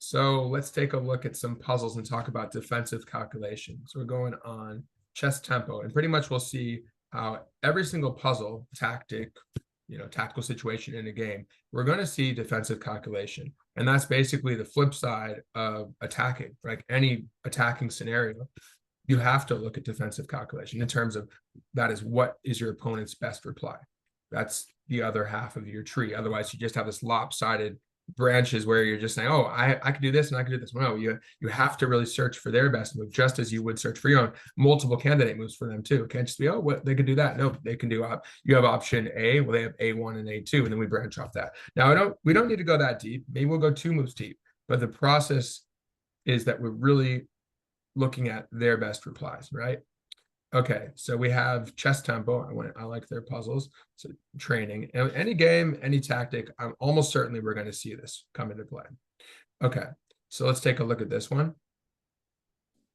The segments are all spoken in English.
So let's take a look at some puzzles and talk about defensive calculation. So we're going on chess tempo, and pretty much we'll see how every single puzzle, tactic, tactical situation in a game, we're going to see defensive calculation. And that's basically the flip side of attacking. Like any attacking scenario, you have to look at defensive calculation in terms of that is what is your opponent's best reply. That's the other half of your tree. Otherwise, you just have this lopsided branches where you're just saying, oh, I could do this and I could do this. No, you have to really search for their best move, just as you would search for your own. Multiple candidate moves for them too. It can't just be, oh, what they could do that. No, they can do you have option A, well, they have A1 and A2, and then we branch off that. Now we don't need to go that deep. Maybe we'll go 2 moves deep, but the process is that we're really looking at their best replies, right? Okay, so we have chess tempo. I like their puzzles. So training, any game, any tactic, I'm almost certainly we're going to see this come into play. Okay, so let's take a look at this one.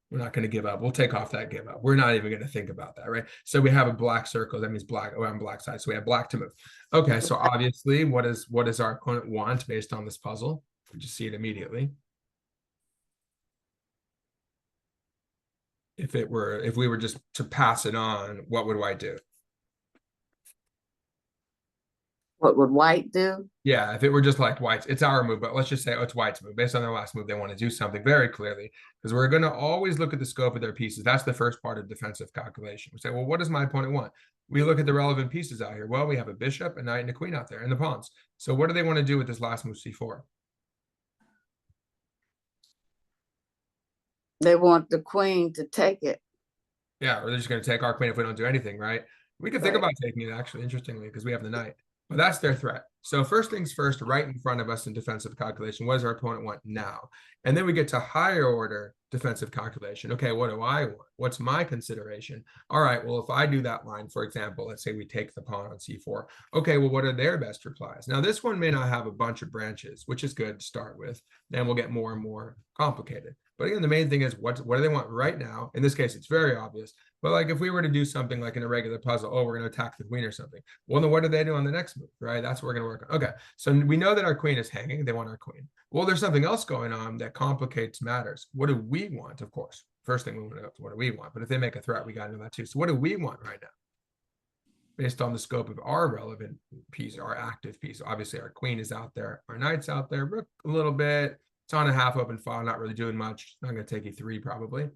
We're not going to give up. We'll take off that give up. We're not even going to think about that, right? So we have a black circle. That means black. Oh, on black side. So we have black to move. Okay, so obviously, what does our opponent want based on this puzzle? We just see it immediately. If we were just to pass it on, what would white do? What would white do? Yeah, if it were just like white's, it's our move, but let's just say, oh, it's white's move. Based on their last move, they want to do something very clearly, because we're going to always look at the scope of their pieces. That's the first part of defensive calculation. We say, well, what does my opponent want? We look at the relevant pieces out here. Well, we have a bishop, a knight, and a queen out there, and the pawns. So what do they want to do with this last move, c4? They want the queen to take it. Yeah, or they're just going to take our queen if we don't do anything, right? We could think about taking it, actually, interestingly, because we have the knight. But that's their threat. So first things first, right in front of us in defensive calculation, what does our opponent want now? And then we get to higher order defensive calculation. Okay, what do I want? What's my consideration? All right, well, if I do that line, for example, let's say we take the pawn on c4. Okay, well, what are their best replies? Now, this one may not have a bunch of branches, which is good to start with. Then we'll get more and more complicated. But again, the main thing is what do they want right now? In this case, it's very obvious. But like if we were to do something like in a regular puzzle, oh, we're going to attack the queen or something. Well, then what do they do on the next move, right? That's what we're going to work on. Okay, so we know that our queen is hanging. They want our queen. Well, there's something else going on that complicates matters. What do we want, of course? First thing we want to know is what do we want? But if they make a threat, we got to know that too. So what do we want right now? Based on the scope of our relevant piece, our active piece. Obviously, our queen is out there. Our knight's out there, rook a little bit. It's on a half open file, not really doing much. Not going to take e3 probably.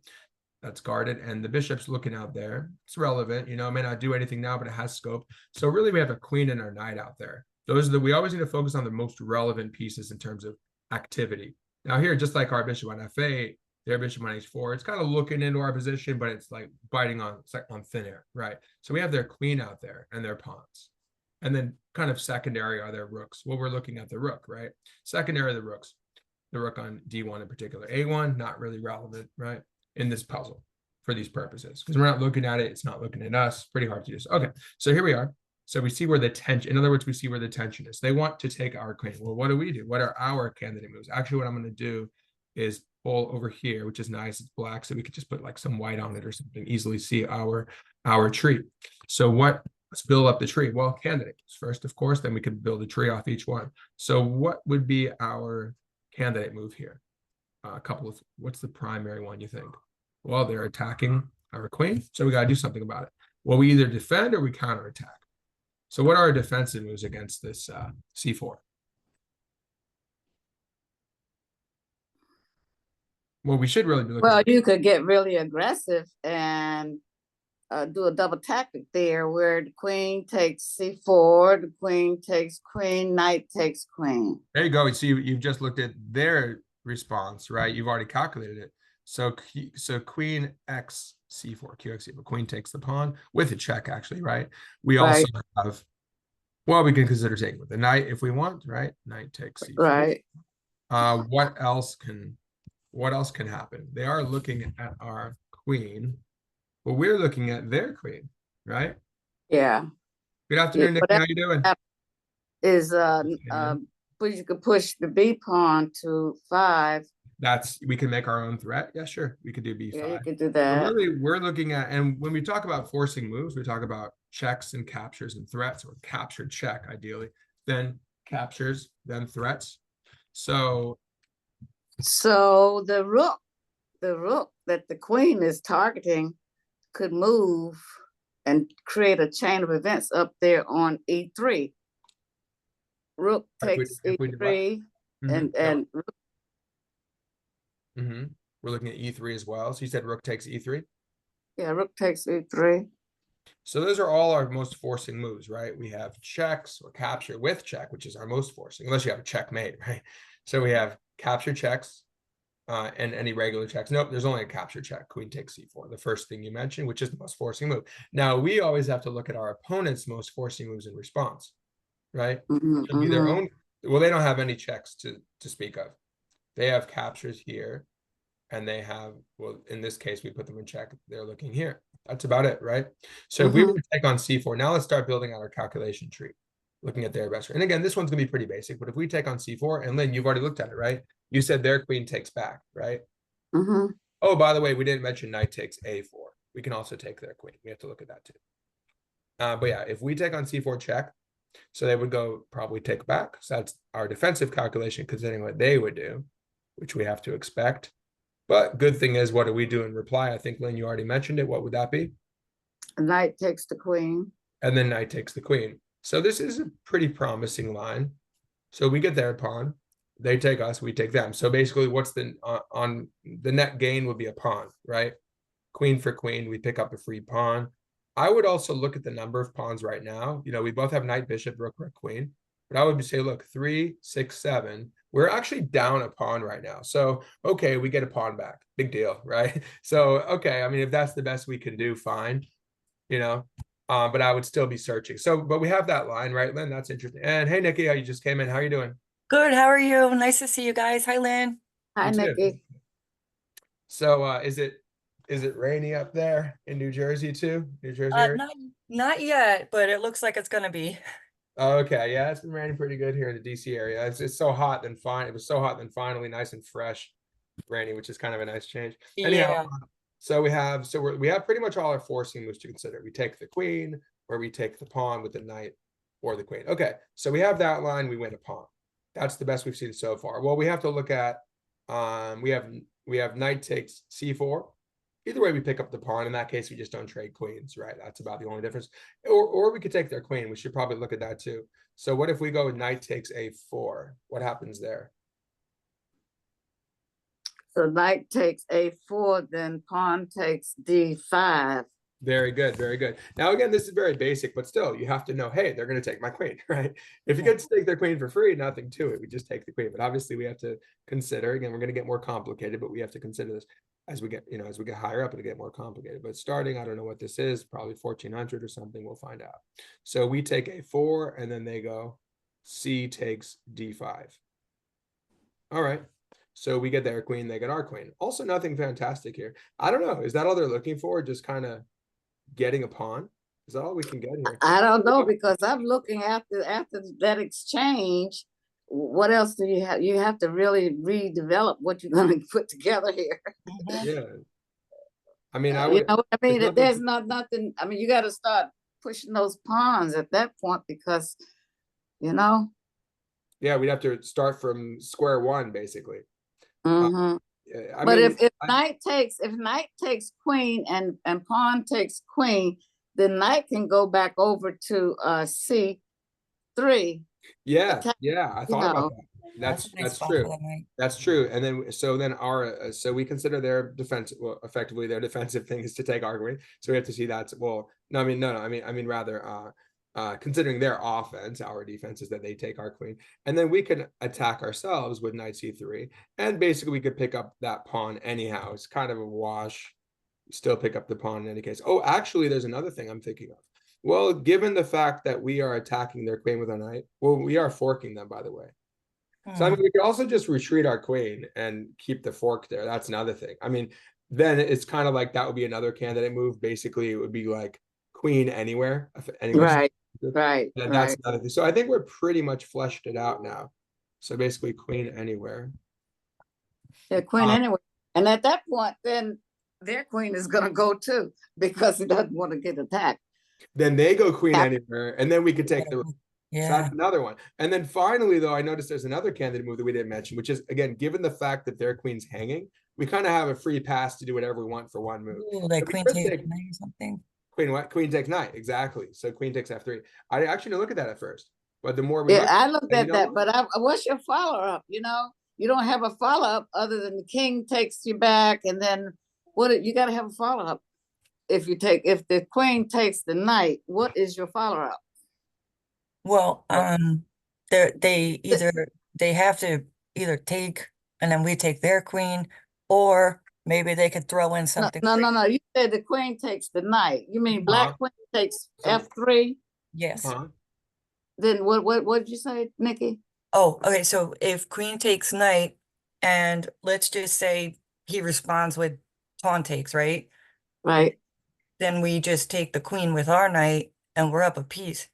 That's guarded, and the bishop's looking out there. It's relevant, it may not do anything now, but it has scope. So really, we have a queen and our knight out there. We always need to focus on the most relevant pieces in terms of activity. Now here, just like our bishop on f8, their bishop on h4, it's kind of looking into our position, but it's like it's like on thin air, right? So we have their queen out there and their pawns. And then kind of secondary are their rooks. Well, we're looking at the rook, right? Secondary are the rooks. The rook on d1 in particular. a1, not really relevant, right? In this puzzle for these purposes, because we're not looking at it, it's not looking at us. Pretty hard to do. Okay, so here we are. So we see where the tension, in other words, we see where the tension is. They want to take our queen. Well, what do we do? What are our candidate moves? Actually, what I'm going to do is pull over here, which is nice. It's black, so we could just put like some white on it or something, easily see our tree. So let's build up the tree. Well, candidates first, of course, then we could build a tree off each one. So what would be our candidate move here? What's the primary one, you think? Well, they're attacking our queen, so we got to do something about it. Well, we either defend or we counterattack. So what are our defensive moves against this c4? Well, we should really be looking. Well, you could get really aggressive and do a double tactic there where the queen takes c4, the queen takes queen, knight takes queen. There you go. See, you've just looked at their response, right? You've already calculated it. So queen x c4, qx c4, queen takes the pawn with a check, actually, right? We also have, well, we can consider taking with the knight if we want, right? Knight takes c4. Right. What else can happen? They are looking at our queen, but we're looking at their queen, right? Yeah. Good afternoon, Nick. How you doing? You could push the b pawn to 5. We can make our own threat. Yeah, sure. We could do b5. Yeah, you could do that. But really, we're looking at, and when we talk about forcing moves, we talk about checks and captures and threats, or captured check, ideally, then captures, then threats. So So the rook that the queen is targeting could move and create a chain of events up there on E3. Rook takes If we do what? E3 Mhm. and Yep. and We're looking at E3 as well. So you said rook takes E3. yeah, rook takes E3. So those are all our most forcing moves, right? We have checks or capture with check, which is our most forcing, unless you have a checkmate, right? So we have capture checks and any regular checks. Nope, there's only a capture check. Queen takes C4, the first thing you mentioned, which is the most forcing move. Now, we always have to look at our opponent's most forcing moves in response, right? Should be their own. Well, they don't have any checks to speak of. They have captures here, and they have, well, in this case, we put them in check. They're looking here. That's about it, right? So if we were to take on C4, now let's start building out our calculation tree, looking at their best. And again, this one's gonna be pretty basic, but if we take on C4, and Lynn, you've already looked at it, right? You said their queen takes back, right? Oh, by the way, we didn't mention knight takes A4. We can also take their queen. We have to look at that too. But yeah, if we take on C4 check, so they would go probably take back. So that's our defensive calculation, considering what they would do, which we have to expect. But good thing is, what do we do in reply? I think, Lynn, you already mentioned it. What would that be? Knight takes the queen. And then knight takes the queen. So this is a pretty promising line. So we get their pawn. They take us, we take them. So basically, what's the on the net gain would be a pawn, right? Queen for queen, we pick up a free pawn. I would also look at the number of pawns right now. You know, we both have knight, bishop, rook, rook, queen. But I would say, look, 3, 6, 7. We're actually down a pawn right now. So, okay, we get a pawn back. Big deal, right? So, okay, I mean, if that's the best we can do, fine, you know. But I would still be searching. So, but we have that line, right, Lynn? That's interesting. And hey, Nikki, how you just came in. How are you doing? Good. How are you? Nice to see you guys. Hi, Lynn. Hi, You too. Nikki. So, is it rainy up there in New Jersey too? New Jersey area? Not yet, but it looks like it's gonna be. Oh, okay, yeah, it's been raining pretty good here in the DC area. It's so hot, then fine. It was so hot, then finally nice and fresh, rainy, which is kind of a nice change. Anyhow, Yeah. so we have pretty much all our forcing moves to consider. We take the queen, or we take the pawn with the knight, or the queen. Okay, so we have that line. We win a pawn. That's the best we've seen so far. Well, we have to look at we have knight takes c4. Either way, we pick up the pawn. In that case, we just don't trade queens, right? That's about the only difference. Or we could take their queen. We should probably look at that too. So what if we go knight takes a4? What happens there? So knight takes A4, then pawn takes D5. Very good, very good. Now, again, this is very basic, but still, you have to know, hey, they're going to take my queen, right? If you get to take their queen for free, nothing to it. We just take the queen. But obviously, we have to consider, again, we're going to get more complicated, but we have to consider this as we get, as we get higher up, it'll get more complicated. But starting, I don't know what this is, probably 1400 or something, we'll find out. So we take a4, and then they go C takes d5. All right. So we get their queen, they get our queen. Also, nothing fantastic here. I don't know. Is that all they're looking for? Just kind of getting a pawn? Is that all we can get here? I don't know, because I'm looking after that exchange. What else do you have? You have to really redevelop what you're going to put together here. Yeah. I mean, I You would. know what I mean? nothing- There's nothing. I mean, you got to start pushing those pawns at that point, because, you know. Yeah, we'd have to start from square one, basically. Mhm. I But mean, if knight takes queen and pawn takes queen, then knight can go back over to C3. yeah, attack, I you thought about know. that. a That's nice spot true. for the night. That's true. And then so we consider their defense, well, effectively their defensive thing is to take our queen. So we have to see that's, well, no, I mean rather considering their offense, our defense is that they take our queen, and then we can attack ourselves with knight c3, and basically we could pick up that pawn anyhow. It's kind of a wash. Still pick up the pawn in any case. Oh, actually, there's another thing I'm thinking of. Well, given the fact that we are attacking their queen with a knight, well, we are forking them, by the way. So I mean, we could also just retreat our queen and keep the fork there. That's another thing. I mean, then it's kind of like that would be another candidate move. Basically, it would be like queen anywhere, Right, And that's right. another thing. So I think we're pretty much fleshed it out now. So basically, queen anywhere. Yeah, queen anyway. And at that point, then their queen is gonna go too, because he doesn't want to get attacked. Then they go queen Yeah. anywhere, and then we could take the. So Yeah. that's another one. And then finally, though, I noticed there's another candidate move that we didn't mention, which is, again, given the fact that their queen's hanging, we kind of have a free pass to do whatever we want for one move. Ooh, like So we queen could takes take knight or something. queen what? Queen takes knight, exactly. So queen takes f3. I actually didn't look at that at first, but the more we Yeah, look, I looked you at know that, what? but what's your follow-up? You don't have a follow-up other than the king takes you back, and then you gotta have a follow-up. If the queen takes the knight, what is your follow-up? Well, Well, they have to either take and then we take their queen, or maybe they could throw in No, something. no, no, no. You said the queen takes the knight. You mean black queen takes so- f3? Yes. uh-huh. Then what did you say, Nikki? Oh, okay. So if queen takes knight, and let's just say he responds with pawn takes, right? Right. Then we just take the queen with our knight, and we're up a piece.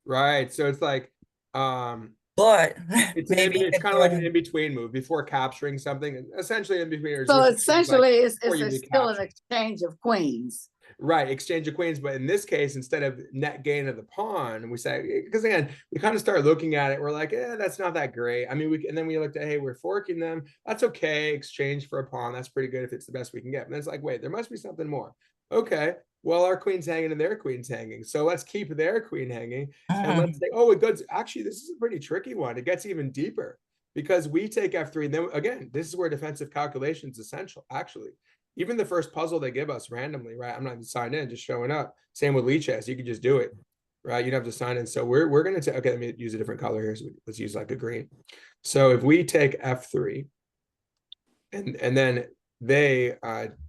Right. So it's like, But it's maybe he it's could kind of throw like an in. in-between move before capturing something. Essentially, in between, So like essentially, before you it's be still an captured. exchange of queens. Right, exchange of queens, but in this case, instead of net gain of the pawn, we say, because again, we kind of start looking at it, we're like, that's not that great. I mean, and then we looked at, hey, we're forking them. That's okay. Exchange for a pawn. That's pretty good if it's the best we can get. And then it's like, wait, there must be something more. Okay, well, our queen's hanging and their queen's hanging. So let's keep their queen hanging. And let's say, oh, it goes, actually, this is a pretty tricky one. It gets even deeper because we take f3. And then again, this is where defensive calculation is essential, actually. Even the first puzzle they give us randomly, right? I'm not even signed in, just showing up. Same with Lichess, you can just do it, right? You don't have to sign in. So we're gonna take, okay, let me use a different color here. So let's use like a green. So if we take f3 and then they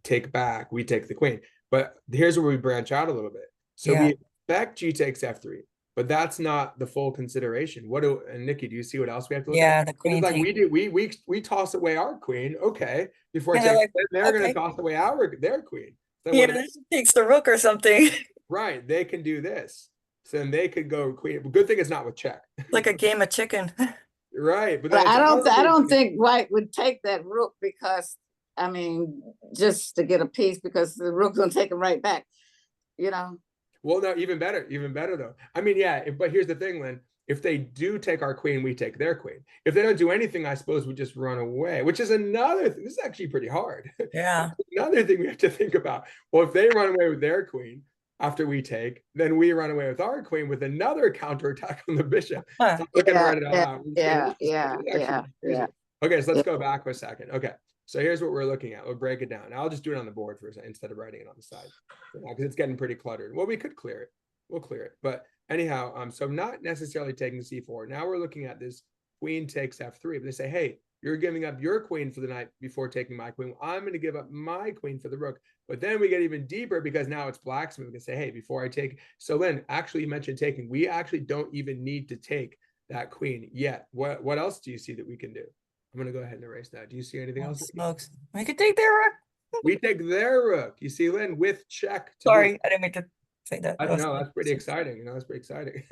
take back, we take the queen. But here's where we branch out a little bit. So Yeah. we expect G takes f3, but that's not the full consideration. And Nikki, do you see what else we have to look Yeah, at? the It's queen like takes. we toss away our queen, okay, before And they're taking, like, they're gonna okay, toss away their queen. Then yeah, what? this takes the rook or something. Right, they can do this. So then they could go queen. Good thing it's not with check. Like a game of chicken. Right, but then But it's I don't think White would take that rook because I mean just to get a piece because the rook's gonna take him right back. Well, no, even better though. I mean, yeah, but here's the thing, Lynn. If they do take our queen, we take their queen. If they don't do anything, I suppose we just run away, which is another thing. This is actually pretty hard. Yeah. Another thing we have to think about. Well, if they run away with their queen after we take, then we run away with our queen with another counterattack on the bishop. Huh. So I'm looking to Yeah, write it all out. yeah, This is actually crazy. Okay, so let's go back for a second. Okay, so here's what we're looking at. We'll break it down. I'll just do it on the board for a second instead of writing it on the side because it's getting pretty cluttered. Well, we could clear it. We'll clear it. But anyhow, so not necessarily taking c4. Now we're looking at this queen takes f3. But they say, hey, you're giving up your queen for the knight before taking my queen. I'm going to give up my queen for the rook. But then we get even deeper because now it's black's move. We can say, hey, before I take. So Lynn, actually, you mentioned taking. We actually don't even need to take that queen yet. What else do you see that we can do? I'm going to go ahead and erase that. Do you see anything else? Smokes. We could take their rook. We take their rook. You see, Lynn, with check. Sorry, I didn't mean to say that. No, that's pretty exciting. That's pretty exciting.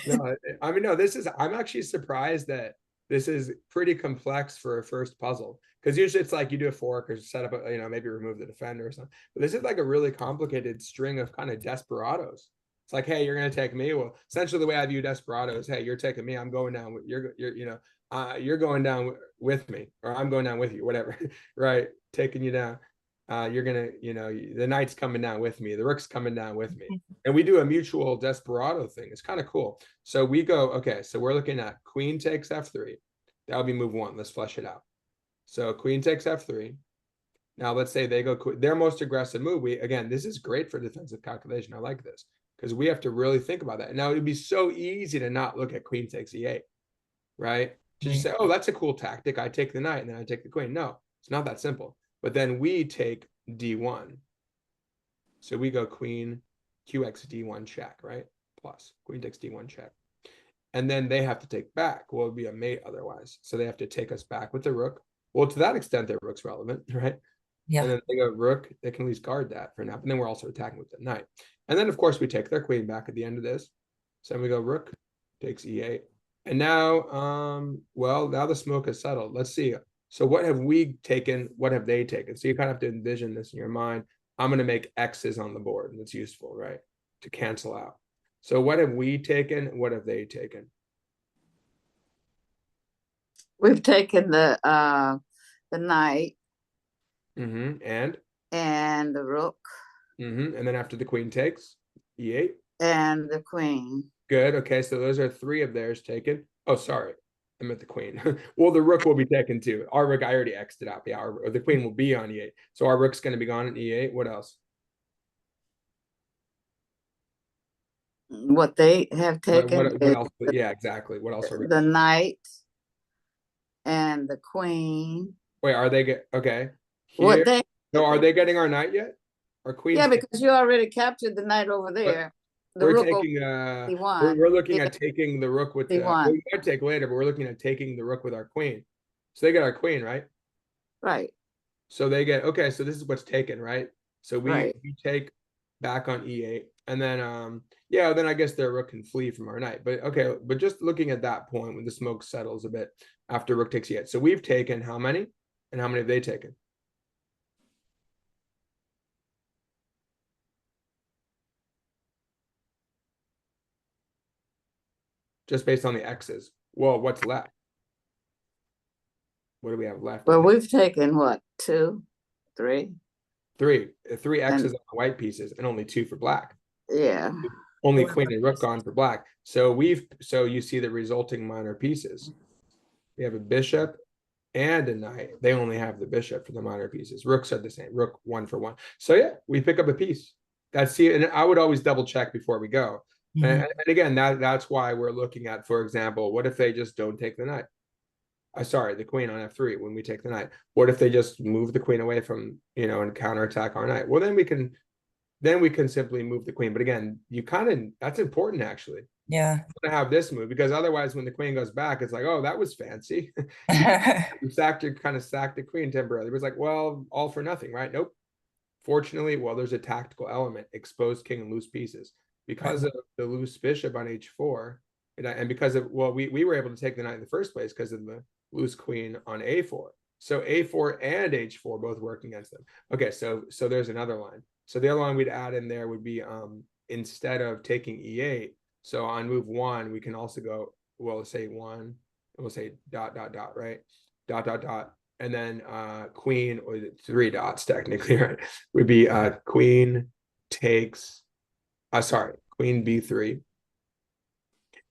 No, I mean, no, I'm actually surprised that this is pretty complex for a first puzzle. Because usually it's like you do a fork or set up, maybe remove the defender or something. But this is like a really complicated string of kind of desperados. It's like, hey, you're going to take me. Well, essentially the way I view desperados, hey, you're taking me. I'm going down with you're going down with me, or I'm going down with you, whatever, right? Taking you down. You're gonna, the knight's coming down with me, the rook's coming down with me, and we do a mutual desperado thing. It's kind of cool. So we go, okay, so we're looking at queen takes f3. That'll be move one. Let's flesh it out. So queen takes f3. Now let's say they go their most aggressive move. Again, this is great for defensive calculation. I like this because we have to really think about that. Now it'd be so easy to not look at queen takes e8, right? To just say, oh, that's a cool tactic. I take the knight and then I take the queen. No, it's not that simple. But then we take d1. So we go queen qx d1 check, right? Plus queen takes d1 check. And then they have to take back. Well, it would be a mate otherwise. So they have to take us back with the rook. Well, to that extent, their rook's relevant, right? Yeah. And then they go rook. They can at least guard that for now. And then we're also attacking with the knight. And then, of course, we take their queen back at the end of this. So then we go rook takes e8. And now, now the smoke has settled. Let's see. So what have we taken? What have they taken? So you kind of have to envision this in your mind. I'm going to make X's on the board. And it's useful, right? To cancel out. So what have we taken? What have they taken? We've taken the knight And and the rook and then after the queen takes e8. and the queen. Good. Okay, so those are 3 of theirs taken. Oh, sorry. I meant the queen. Well, the rook will be taken too. Our rook, I already X'd it out. Yeah, the queen will be on e8. So our rook's going to be gone on e8. What else? What they have taken What is else? Yeah, exactly. What else are we? the knight and the queen. Wait, are they get okay? What Here. they No, are they getting our knight yet? Our queen's Yeah, because you already captured the knight over but there. The we're rook over taking D1. we're looking Yeah, at taking the rook with the D1. we might take later, but we're looking at taking the rook with our queen. So they get our queen, right? Right, So they get okay, so this is what's taken, right? So right. we take back on e8, and then yeah, then I guess their rook can flee from our knight. But okay, but just looking at that point when the smoke settles a bit after rook takes e8. So we've taken how many? And how many have they taken? Just based on the X's. Well, what's left? What do we have left? Well, we've taken what, 2, 3? Three X's And on the white pieces and only 2 for black. yeah, Only Four queen black and rook pieces. gone for black. So you see the resulting minor pieces. We have a bishop and a knight. They only have the bishop for the minor pieces. Rooks are the same. Rook 1 for 1. So yeah, we pick up a piece. And I would always double check before we go. Mhm. And again, that's why we're looking at, for example, what if they just don't take the knight? Sorry, the queen on f3 when we take the knight. What if they just move the queen away from, and counterattack our knight? Well, then we can simply move the queen. But again, that's important actually Yeah. to have this move, because otherwise when the queen goes back, it's like, oh, that was fancy. you kind of sacked the queen temporarily. It was like, well, all for nothing, right? Nope. Fortunately, well, there's a tactical element, exposed king and loose pieces. Because Right. of the loose bishop on h4, and because of, well, we were able to take the knight in the first place because of the loose queen on a4. So a4 and h4 both work against them. Okay, so there's another line. So the other line we'd add in there would be instead of taking e8, so on move 1, we can also go, well, let's say 1, and we'll say ... right? ... And then queen, or 3 dots technically, right? Would be queen takes, sorry, queen b3.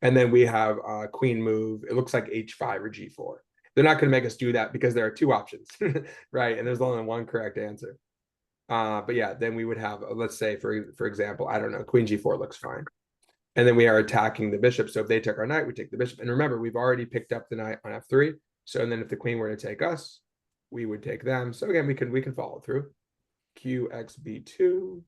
And then we have queen move. It looks like h5 or g4. They're not going to make us do that because there are 2 options, right? And there's only one correct answer. But yeah, then we would have, let's say, for example, I don't know, queen g4 looks fine. And then we are attacking the bishop. So if they took our knight, we take the bishop. And remember, we've already picked up the knight on f3. So and then if the queen were to take us, we would take them. So again, we can follow through. qxb2, queen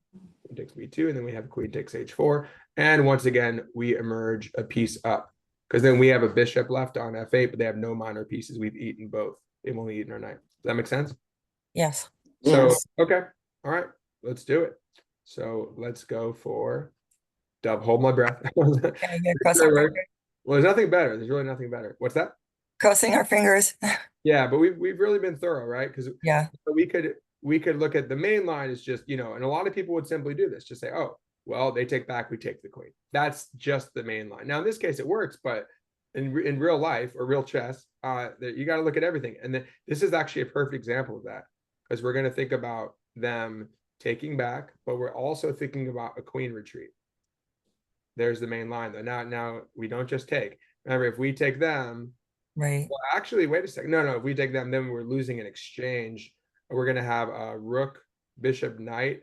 takes b2, and then we have queen takes h4. And once again, we emerge a piece up, because then we have a bishop left on f8, but they have no minor pieces. We've eaten both. They've only eaten our knight. Does that make sense? Yes. So, yes. okay. All right, let's do it. So let's go for hold my breath. Yeah, yeah, cross our fingers. Well, there's nothing better. There's really nothing better. What's that? Crossing our fingers. Yeah, but we've really been thorough, right? Because Yeah. we could look at the main line is just, and a lot of people would simply do this, just say, oh, well, they take back, we take the queen. That's just the main line. Now in this case it works, but in real life or real chess, you got to look at everything. And this is actually a perfect example of that, because we're going to think about them taking back, but we're also thinking about a queen retreat. There's the main line though. Now we don't just take. Remember, if we take them, Right. well, actually, wait a second. No, if we take them, then we're losing an exchange. We're going to have a rook, bishop, knight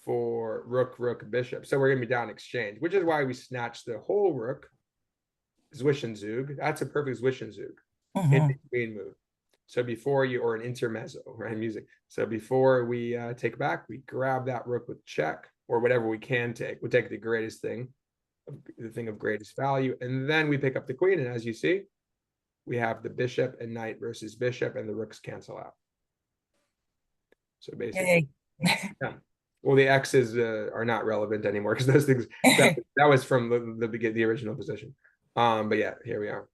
for rook, bishop. So we're going to be down exchange, which is why we snatched the whole rook. Zwischenzug. That's a perfect Zwischenzug in the queen move. So before you, or an intermezzo, right? Music. So before we take back, we grab that rook with check, or whatever we can take. We take the greatest thing, the thing of greatest value, and then we pick up the queen. And as you see, we have the bishop and knight versus bishop, and the rooks cancel out. So basically, yeah. Well, the X's are not relevant anymore, because those things that was from the original position. But yeah, here we are.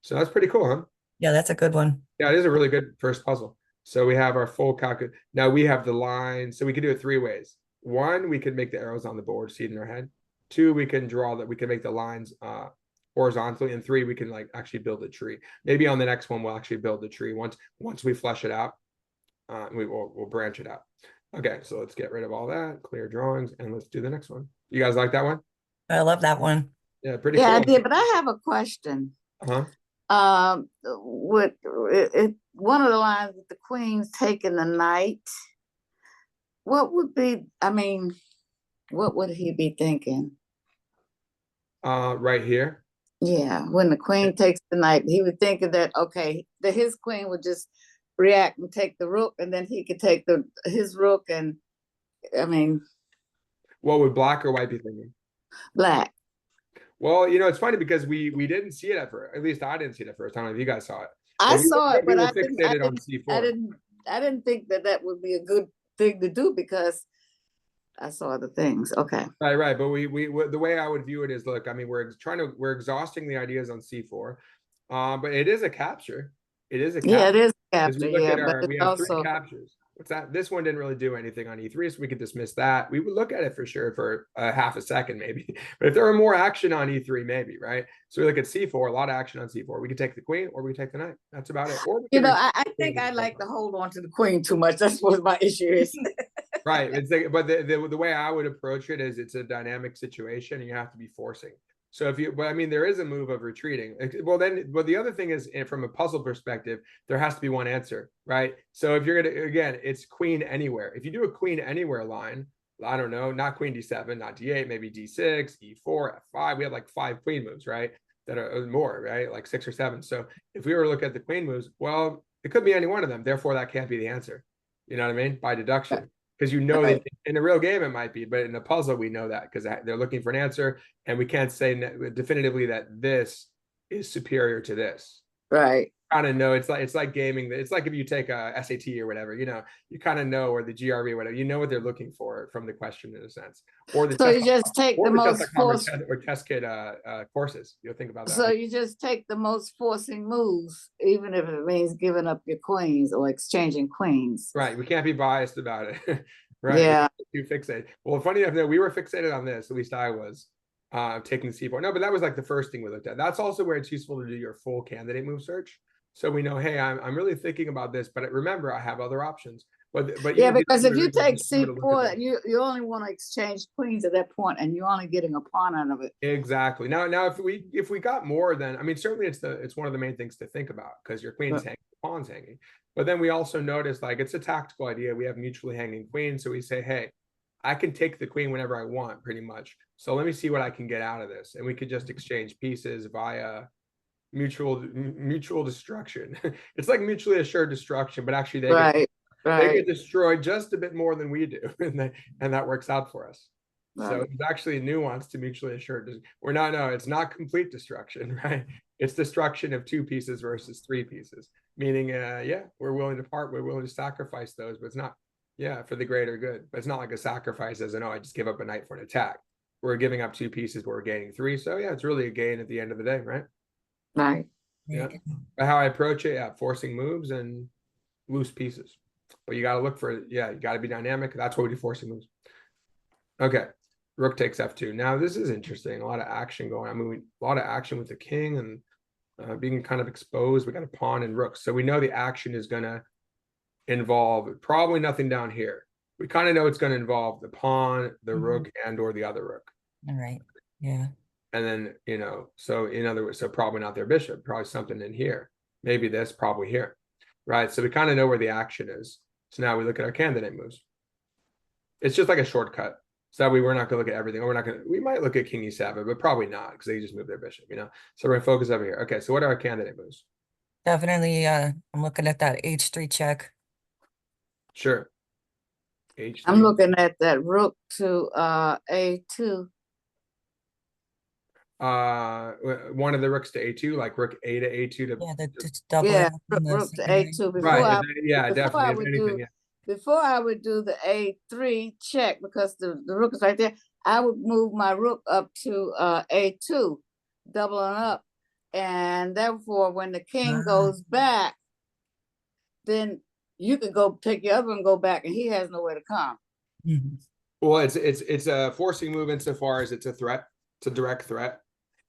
So that's pretty cool, huh? Yeah, that's a good one. Yeah, it is a really good first puzzle. So we have our full calculus. Now we have the line, so we could do it 3 ways. One, we could make the arrows on the board, see it in our head. 2, we can draw that, we can make the lines horizontally, and 3, we can like actually build a tree. Maybe on the next one we'll actually build the tree once we flesh it out. We'll branch it out. Okay, so let's get rid of all that, clear drawings, and let's do the next one. You guys like that one? I love that one. Yeah, pretty Yeah, I cool. did, but I have a question. Uh-huh. With one of the lines with the queen's taking the knight, what would be, I mean, what would he be thinking? Right here. Yeah, when the queen takes the knight, he would think that, okay, that his queen would just react and take the rook, and then he could take his rook, and I mean, What would black or white be thinking? black. Well, you know, it's funny because we didn't see it at first. At least I didn't see it at first. I don't know if you guys saw it. I we saw were, it, we but were I fixated on C4. I didn't think that would be a good thing to do because I saw the things. Okay. Right. But the way I would view it is, look, I mean, we're exhausting the ideas on C4, but it is a capture. It is a capture. Yeah, it is As we capture, look yeah, at but we it's have 3 also, captures. What's that? This one didn't really do anything on E3, so we could dismiss that. We would look at it for sure for a half a second, maybe. But if there were more action on E3, maybe, right? So we look at C4, a lot of action on C4. We could take the queen or we could take the knight. That's about it. Or we you could know, I think I like to hold on to the queen too much. That's what my issue is. right. It's like, but the way I would approach it is it's a dynamic situation and you have to be forcing. So but I mean, there is a move of retreating. Well, the other thing is, from a puzzle perspective, there has to be one answer, right? So if you're again, it's queen anywhere. If you do a queen anywhere line, I don't know, not queen D7, not D8, maybe D6, E4, F5. We have like 5 queen moves, right? That are more, right? Like 6 or 7. So if we were to look at the queen moves, well, it could be any one of them. Therefore, that can't be the answer. You know what I mean? By deduction. Because you know that in a real game it might be, but in a puzzle we know that because they're looking for an answer, and we can't say definitively that this is superior to this. Right. Kind of know it's like gaming. It's like if you take a SAT or whatever, you know, you kind of know, or the GRE or whatever, you know what they're looking for from the question in a sense, or the so you just take the most force or test kit courses. You'll think about that. So you just take the most forcing moves, even if it means giving up your queens or exchanging queens. Right. We can't be biased about it. Right. Yeah. You fixate. Well, funny enough, that we were fixated on this, at least I was, taking C4. No, but that was like the first thing we looked at. That's also where it's useful to do your full candidate move search. So we know, hey, I'm really thinking about this, but remember, I have other options. But yeah, because if you take C4, you only want to exchange queens at that point, and you're only getting a pawn out of it. Exactly. Now if we got more, then I mean, certainly it's one of the main things to think about, because your queen's hanging, the pawn's hanging. But then we also notice, like, it's a tactical idea. We have mutually hanging queens, so we say, hey, I can take the queen whenever I want, pretty much. So let me see what I can get out of this, and we could just exchange pieces via mutual destruction. It's like mutually assured destruction, but actually they get destroyed just a bit more than we do, and that works out for us. Right. So it's actually a nuance to mutually assured. It's not complete destruction, right? It's destruction of 2 pieces versus 3 pieces, meaning we're willing to part, we're willing to sacrifice those, but it's not for the greater good. But it's not like a sacrifice as I just give up a knight for an attack. We're giving up 2 pieces, but we're gaining 3. So it's really a gain at the end of the day, right? Right. Yeah. But how I approach it, forcing moves and loose pieces. But you got to look for you got to be dynamic. That's why we do forcing moves. Okay. Rook takes F2. Now this is interesting. A lot of action going on. I mean, a lot of action with the king and being kind of exposed. We got a pawn and rook. So we know the action is going to involve probably nothing down here. We kind of know it's going to involve the pawn, the rook, and or the other rook. All right. Yeah. And then, so in other words, so probably not their bishop, probably something in here. Maybe this, probably here. Right. So we kind of know where the action is. So now we look at our candidate moves. It's just like a shortcut. So that way we're not going to look at everything. Or we might look at king e7, but probably not, because they just move their bishop, So we're going to focus over here. Okay. So what are our candidate moves? Definitely. I'm looking at that H3 check. Sure. H3. I'm looking at that rook to A2. One of the rooks to A2, like rook A to A2 to double rook to A2 before I would do the A3 check, because the rook is right there. I would move my rook up to A2, doubling up, and therefore when the king goes back, then you can go take your other one and go back, and he has nowhere to come. Well, it's a forcing move insofar as it's a threat. It's a direct threat.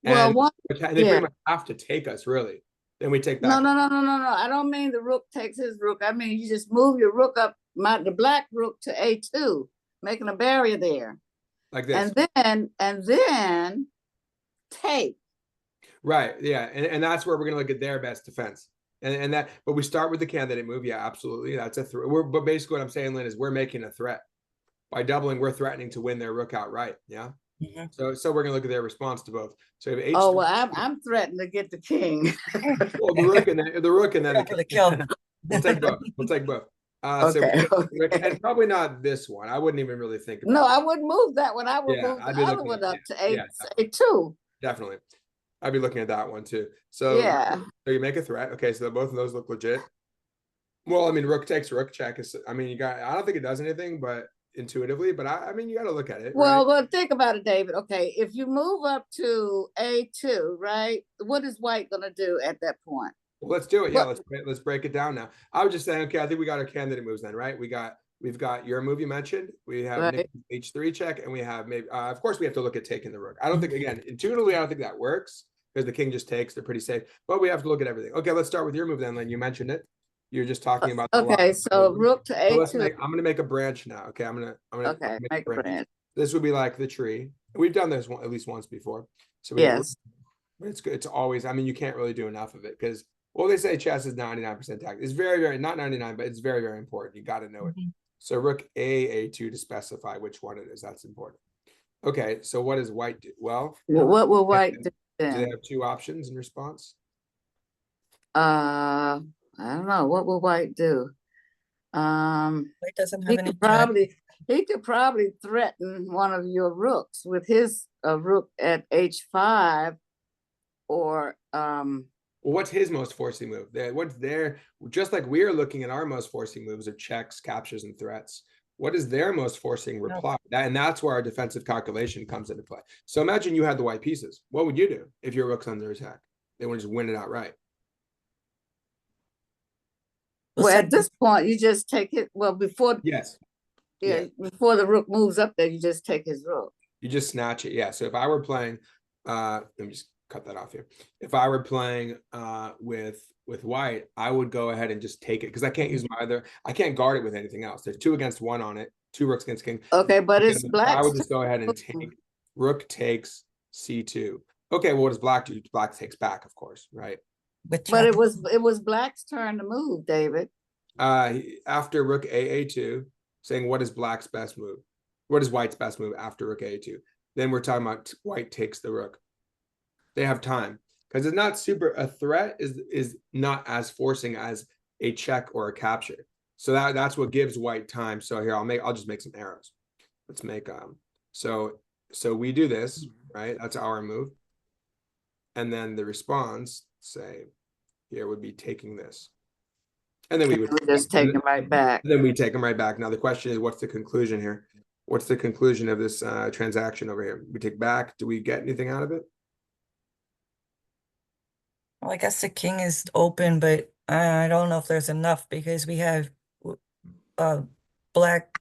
Well, And one, they yeah. pretty much have to take us, really. Then we take No, back no, no, no, no, no. I don't mean the rook takes his rook. I mean you just move your rook up, the black rook to A2, making a barrier there. like this. And then take. Right. Yeah. And that's where we're gonna look at their best defense. And that, but we start with the candidate move. Yeah, absolutely. That's a threat. But basically what I'm saying, Lynn, is we're making a threat. By doubling, we're threatening to win their rook outright. Yeah. Mhm. So we're gonna look at their response to both. So we have Oh H3. well, I'm threatening to get the king. Well, the rook and then Go for the kill. We'll take both. We'll take both. Okay, And probably not this one. I wouldn't even really think about no, it. I wouldn't move that one. I would Yeah, move I'd the be other looking one at up to yeah, A2. definitely. I'd be looking at that one too. So Yeah. so you make a threat. Okay, so both of those look legit. Well, I mean, rook takes rook check is. I mean, I don't think it does anything, but intuitively. But I mean, you got to look at it, right? Well, think about it, David. Okay, if you move up to A2, right? What is white gonna do at that point? Well, let's do it. Yeah, What? let's break it down now. I was just saying, okay, I think we got our candidate moves then, right? We've got your move you mentioned. We have Right. H3 check, and we have maybe of course we have to look at taking the rook. I don't think again intuitively I don't think that works because the king just takes. They're pretty safe, but we have to look at everything. Okay, let's start with your move then. Lynn, you mentioned it. You're just talking about the Okay, so rook to So let's A2. I'm gonna make a branch now. Okay, I'm gonna Okay, make make a branch. This would be like the tree. We've done this one at least once before. So we have, Yes. but it's good. It's always, I mean, you can't really do enough of it because well, they say chess is 99% tactic. It's very, very not 99, but it's very, very important. You got to know it. Mhm. So rook A2 to specify which one it is. That's important. Okay, so what does white do? Well, Well, what will white do do they then? have two options in response? I don't know. What will white do? White doesn't have He any could check. probably threaten one of your rooks with his rook at H5 or Well, what's his most forcing move? What's their, just like we're looking at our most forcing moves of checks, captures, and threats. What is their most forcing reply? And that's where our defensive calculation comes into play. So imagine you had the white pieces. What would you do if your rook's under attack? They would just win it outright. well, at this point you just take it. Well, before Yes. before the rook moves up there, you just take his rook. You just snatch it. Yeah. So if I were playing, let me just cut that off here. If I were playing with white, I would go ahead and just take it because I can't use my other. I can't guard it with anything else. There's 2 against 1 on it. 2 rooks against king. Okay, but it's black. I would just go ahead and take rook takes C2. Okay, well, what does black do? Black takes back, of course, right? But it was black's turn to move, David. After rook A2, saying what is black's best move? What is white's best move after rook A2? Then we're talking about white takes the rook. They have time because it's not super. A threat is not as forcing as a check or a capture. So that's what gives white time. So here I'll just make some arrows. Let's make so we do this, right? That's our move. And then the response, say, here would be taking this. And then we would just take them right back. Then we take them right back. Now the question is, what's the conclusion here? What's the conclusion of this transaction over here? We take back. Do we get anything out of it? Well, I guess the king is open, but I don't know if there's enough because we have black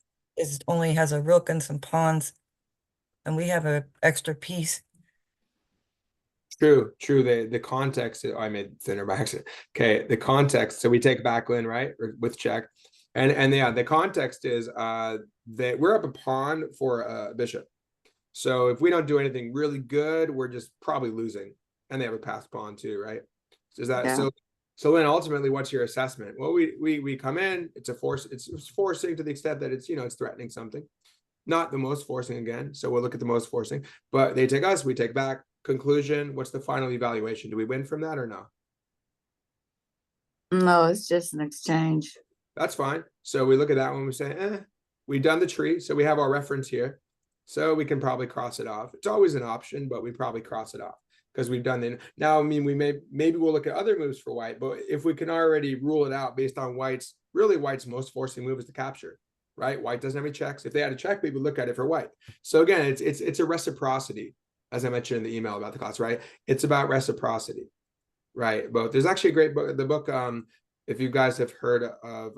only has a rook and some pawns, and we have an extra piece. True. The context, I made thinner by accident. Okay, the context. So we take back Lynn, right? Or with check. And yeah, the context is that we're up a pawn for a bishop. So if we don't do anything really good, we're just probably losing. And they have a passed pawn too, right? So is that so then ultimately what's your assessment? Well, we come in, it's a force, it's forcing to the extent that it's it's threatening something. Not the most forcing again. So we'll look at the most forcing, but they take us, we take back. Conclusion, what's the final evaluation? Do we win from that or no? No, it's just an exchange. That's fine. So we look at that one, we say, we've done the tree. So we have our reference here. So we can probably cross it off. It's always an option, but we probably cross it off because we've done the, now, I mean, maybe we'll look at other moves for white, but if we can already rule it out based on white's most forcing move is the capture, right? White doesn't have any checks. If they had a check, we would look at it for white. So again, it's a reciprocity, as I mentioned in the email about the class, right? It's about reciprocity, right? But there's actually a great book, the book, if you guys have heard of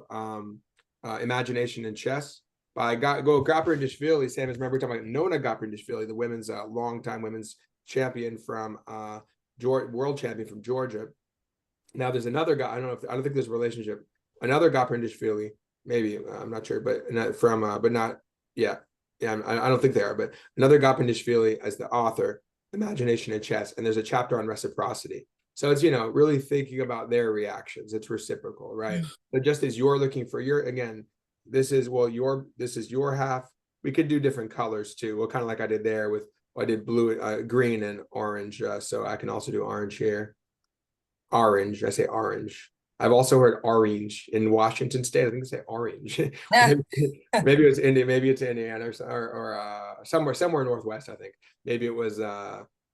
Imagination in Chess, by go Gaprindashvili, same as remember we talking about Nona Gaprindashvili, the women's longtime women's champion from world champion from Georgia. Now there's another guy. I don't think there's a relationship. Another Gaprindashvili, maybe I'm not sure, but not from but not yeah. I don't think they are, but another Gaprindashvili as the author, Imagination and Chess, and there's a chapter on reciprocity. So it's really thinking about their reactions. It's reciprocal, right? But just as you're looking for your again, this is your half. We could do different colors too. Well, kind of like I did there with I did blue, green, and orange. So I can also do orange here. Orange. I say orange. I've also heard orange in Washington State. I think they say orange. maybe it's India. Maybe it's Indiana or somewhere Northwest. I think maybe it was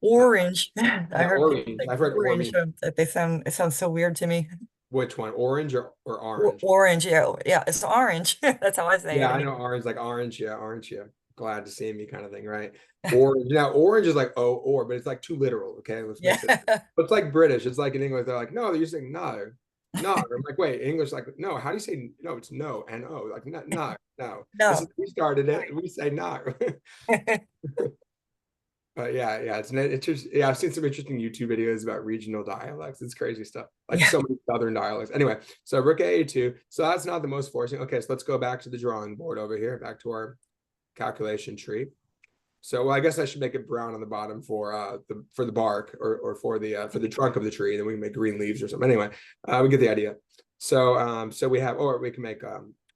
Orange. I heard people orange. say I've heard orange. orange. It sounds so weird to me. Which one? Orange or orange? Orange, yeah, yeah, it's orange. That's how I say Yeah, it. I know orange, like orange, yeah, orange, yeah. Glad to see me kind of thing, right? Orange. Now, orange is like but it's like too literal. Okay, let's Yeah. mix it. It's like British. It's like in English, they're like, no, they're saying no, no. I'm like, wait, English, like, no. How do you say no? It's no and oh, like no, no, no. This is No. we started it. We say no. But yeah, it's just I've seen some interesting YouTube videos about regional dialects. It's crazy stuff, like Yeah. so many southern dialects. Anyway, so rook A2. So that's not the most forcing. Okay, so let's go back to the drawing board over here, back to our calculation tree. So I guess I should make it brown on the bottom for the bark or for the trunk of the tree. Then we can make green leaves or something. Anyway, we get the idea. So so we have, or we can make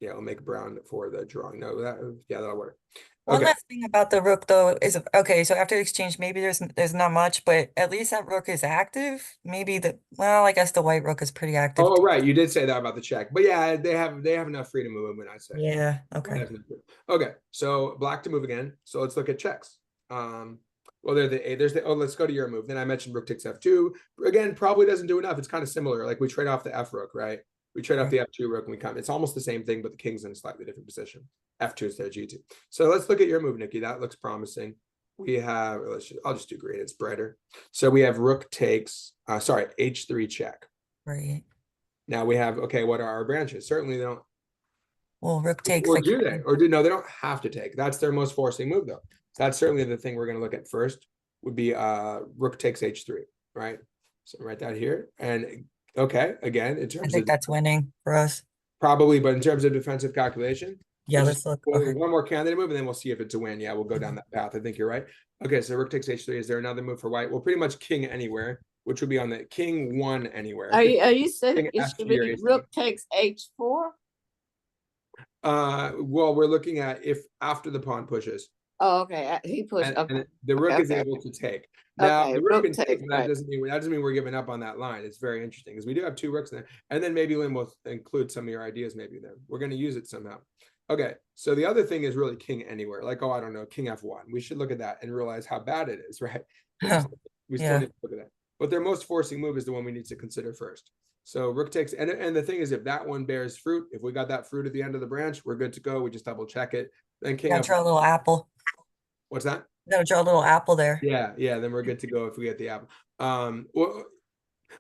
we'll make brown for the drawing. No, that'll work. One Okay. last thing about the rook though is okay, so after the exchange, maybe there's not much, but at least that rook is active. Maybe I guess the white rook is pretty active. Oh, right. You did say that about the check, but yeah, they have enough freedom of movement, I'd say. Yeah, okay. Okay, so black to move again. So let's look at checks. Well, let's go to your move. Then I mentioned rook takes f2. Again, probably doesn't do enough. It's kind of similar. Like we trade off the f rook, right? We trade off the f2 rook and we come. It's almost the same thing, but the king's in a slightly different position. F2 instead of g2. So let's look at your move, Nikki. That looks promising. We have, I'll just do green. It's brighter. So we have rook takes, h3 check. Right. Now we have, okay, what are our branches? Certainly they don't. Well, rook takes. Or do they? No, they don't have to take. That's their most forcing move, though. That's certainly the thing we're going to look at first. Would be rook takes h3, right? So write that here. And okay, again, in terms I think that's winning for us. Probably, but in terms of defensive calculation, yeah, let's look. One more candidate move, and then we'll see if it's a win. Yeah, we'll go down that path. I think you're right. Okay, so rook takes h3. Is there another move for white? Well, pretty much king anywhere, which would be on the king 1 anywhere. Are you saying it should be F3 rook takes h4? Well, we're looking at if after the pawn pushes. Oh, okay. He pushed. And the rook is able to take. Now the rook can take, but that doesn't mean we're giving up on that line. It's very interesting because we do have 2 rooks there. And then maybe Lynn will include some of your ideas maybe there. We're going to use it somehow. Okay, so the other thing is really king anywhere. Like, oh, I don't know, king f1. We should look at that and realize how bad it is, right? We still need to look at that. But their most forcing move is the one we need to consider first. So rook takes, and the thing is, if that one bears fruit, if we got that fruit at the end of the branch, we're good to go. We just double check it. Then king f1. Draw a little apple. What's that? No, draw a little apple there. Yeah, then we're good to go if we get the apple. Well,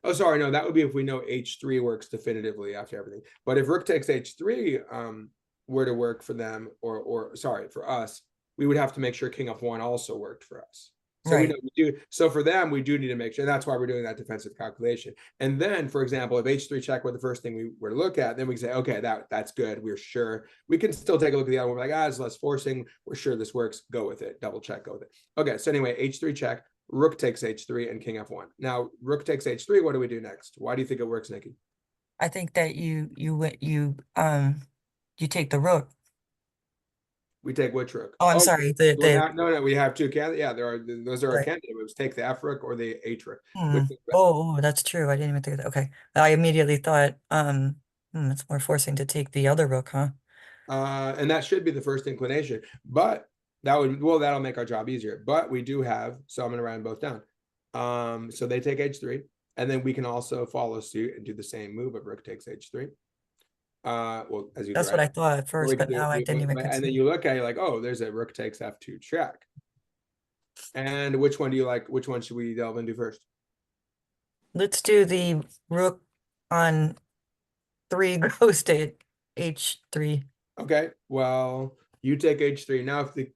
oh, sorry, no, that would be if we know h3 works definitively after everything. But if rook takes h3 were to work for them, or sorry, for us, we would have to make sure king f1 also worked for us. So we know we do. So for them, we do need to make sure. That's why we're doing that defensive calculation. And then, for example, if h3 check were the first thing we were to look at, then we can say, okay, that's good. We're sure. We can still take a look at the other one. We're like, it's less forcing. We're sure this works. Go with it. Double check. Go with it. Okay. So anyway, h3 check. Rook takes h3 and king f1. Now, rook takes h3. What do we do next? Why do you think it works, Nikki? I think that you take the rook. We take which rook? Oh, I'm sorry. No, we have 2 candidates. Yeah, those are our candidate moves. Take the F rook or the H rook. Oh, that's true. I didn't even think of that. Okay. I immediately thought, it's more forcing to take the other rook, huh? And that should be the first inclination, but that'll make our job easier. But we do have, so I'm gonna write them both down. So they take h3, and then we can also follow suit and do the same move of rook takes h3. Well, as you that's what I thought at first, but now I didn't even consider. And then you look at it, you're like, oh, there's a rook takes f2 check. And which one do you like? Which one should we delve into first? Let's do the rook on 3 goes to h3. Okay, well, You take h3. Now, if the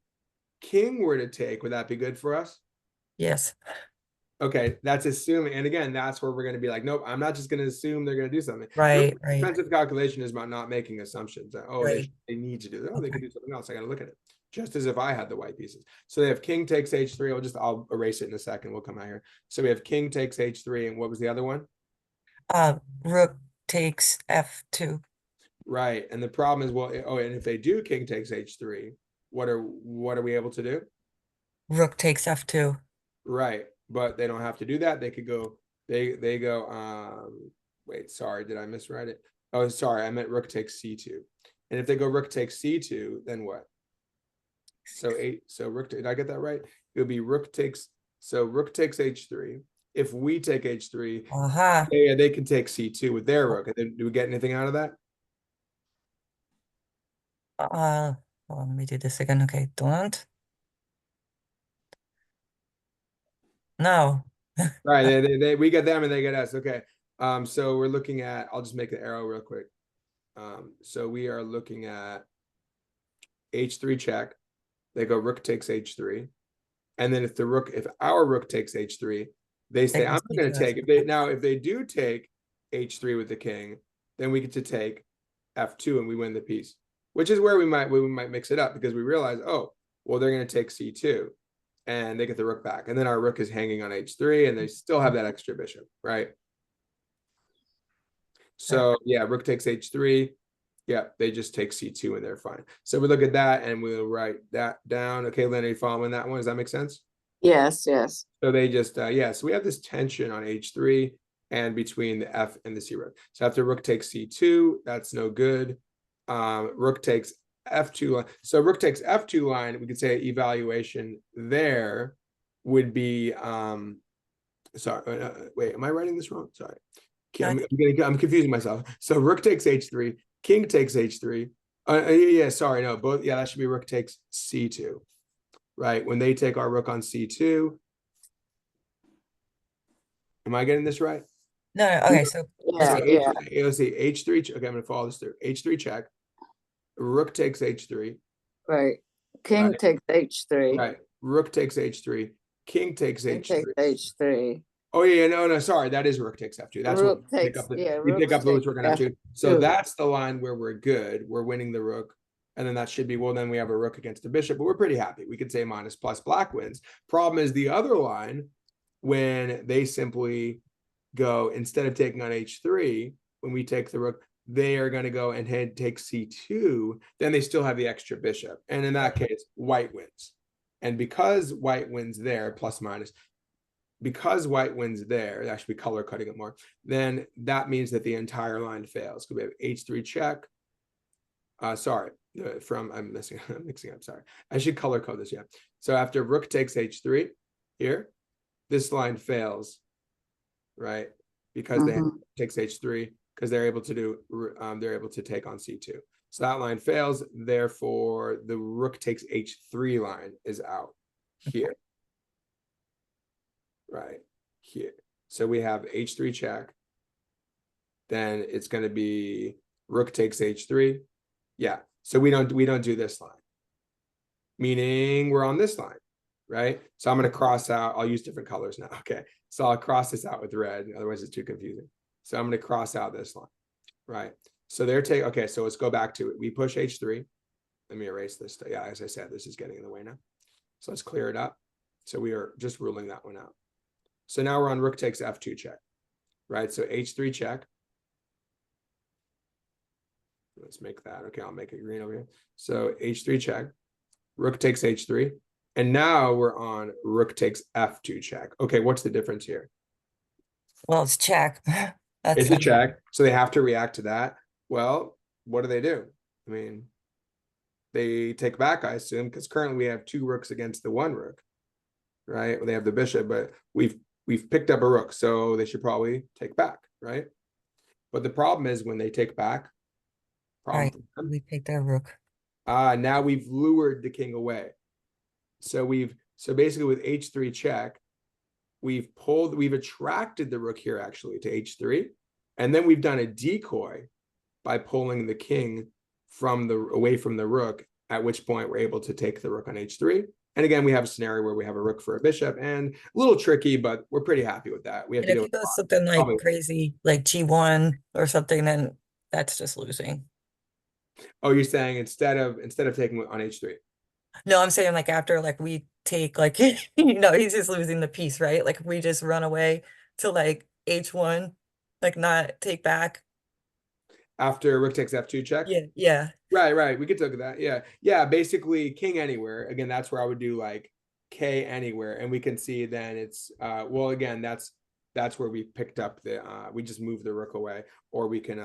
king were to take, would that be good for us? Yes. Okay, that's assuming, and again, that's where we're going to be like, nope, I'm not just going to assume they're going to do something. Right, right, Defensive calculation is about not making assumptions. Oh, right. they need to do that. Oh, they Okay. could do something else. I got to look at it. Just as if I had the white pieces. So they have king takes h3. I'll erase it in a second. We'll come out here. So we have king takes h3, and what was the other one? Rook takes f2. Right, and the problem is, well, oh, and if they do king takes h3, what are we able to do? Rook takes f2. Right, but they don't have to do that. They could go, they go, wait, sorry, did I miswrite it? Oh, sorry, I meant rook takes c2. And if they go rook takes c2, then what? So rook, did I get that right? It would be rook takes h3. If we take h3, Uh-huh. yeah, they can take c2 with their rook. And then do we get anything out of that? Hold on, let me do this again. Okay, don't. No. Right, we get them and they get us. Okay. So we're looking at, I'll just make an arrow real quick. So we are looking at h3 check. They go rook takes h3. And then if our rook takes h3, they say, I'm not going to take. If they do take h3 with the king, then we get to take f2 and we win the piece, which is where we might mix it up, because we realize, oh, well, they're going to take c2 and they get the rook back. And then our rook is hanging on h3 and they still have that extra bishop, right? So yeah, rook takes h3. Yeah, they just take c2 and they're fine. So we look at that and we'll write that down. Okay, Lynn, are you following that one? Does that make sense? Yes, yes. So they just, yeah, so we have this tension on h3 and between the f and the c rook. So after rook takes c2, that's no good. Rook takes f2 line. So rook takes f2 line, we could say evaluation there would be, sorry, wait, am I writing this wrong? Sorry. I'm confusing myself. So rook takes h3, king takes h3. Yeah, sorry, no, both. Yeah, that should be rook takes c2, right? When they take our rook on c2. Am I getting this right? No, okay, so Yeah, yeah. Let's see, h3. Okay, I'm gonna follow this through. h3 check. Rook takes h3. Right. King Right. takes h3. Right. Rook takes h3. King takes King h3. takes h3. Oh yeah, no, sorry, that is rook takes f2. That's Rook what we takes, pick up. yeah, We pick rook up Lewis, takes we're gonna f2. So f2. that's the line where we're good. We're winning the rook. And then that should be, well, then we have a rook against a bishop, but we're pretty happy. We could say minus plus black wins. Problem is the other line, when they simply go, instead of taking on h3, when we take the rook, they are going to go and take c2, then they still have the extra bishop. And in that case, white wins. And because white wins there, plus minus, because white wins there, actually color cutting it more, then that means that the entire line fails. So we have h3 check. Sorry, I'm mixing up, sorry. I should color code this, yeah. So after rook takes h3 here, this line fails, right? Because they takes h3, because they're able to do, they're able to take on c2. So that line fails, therefore the rook takes h3 line is out here. Right here. So we have h3 check. Then it's going to be rook takes h3. Yeah. So we don't do this line. Meaning we're on this line, right? So I'm going to cross out. I'll use different colors now. Okay. So I'll cross this out with red. Otherwise it's too confusing. So I'm going to cross out this line, right? So they're taking, okay, so let's go back to it. We push h3. Let me erase this. Yeah, as I said, this is getting in the way now. So let's clear it up. So we are just ruling that one out. So now we're on rook takes f2 check, right? So h3 check. Let's make that. Okay, I'll make it green over here. So h3 check, rook takes h3. And now we're on rook takes f2 check. Okay, what's the difference here? well, it's check. It's a check, so they have to react to that. Well, what do? I mean, they take back, I assume, because currently we have 2 rooks against the 1 rook, right? Well, they have the bishop, but we've picked up a rook, so they should probably take back, right? But the problem is when they take back, Right, we picked our rook. Now we've lured the king away. So basically with h3 check, we've attracted the rook here actually to h3, and then we've done a decoy by pulling the king away from the rook at which point we're able to take the rook on h3. And again, we have a scenario where we have a rook for a bishop, and a little tricky, but we're pretty happy with that. We have And to if do he it. goes something like Probably. crazy, like G1 or something, then that's just losing. Oh, you're saying instead of taking on h3. No, I'm saying like after like we take like he's just losing the piece, right? Like if we just run away to like H1, like not take back. After rook takes f2 check. Yeah, yeah. Right. We could look at that. Yeah. Basically, king anywhere. Again, that's where I would do like k anywhere, and we can see then it's well, again, that's where we picked up the we just moved the rook away, or we can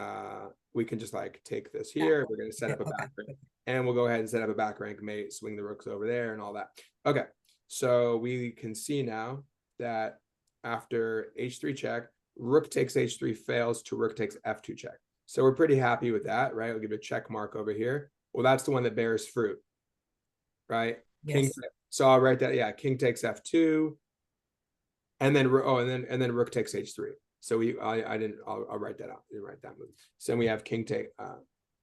just like take this here. We're going to set up a back rank, and we'll go ahead and set up a back rank mate, swing the rooks over there, and all that. Okay, so we can see now that after h3 check, rook takes h3 fails to rook takes f2 check. So we're pretty happy with that, right? I'll give it a check mark over here. Well, that's the one that bears fruit, right? King. Yes. So I'll write that. Yeah, king takes f2, and then and then rook takes h3. So I'll write that out. I didn't write that move. So then we have king takes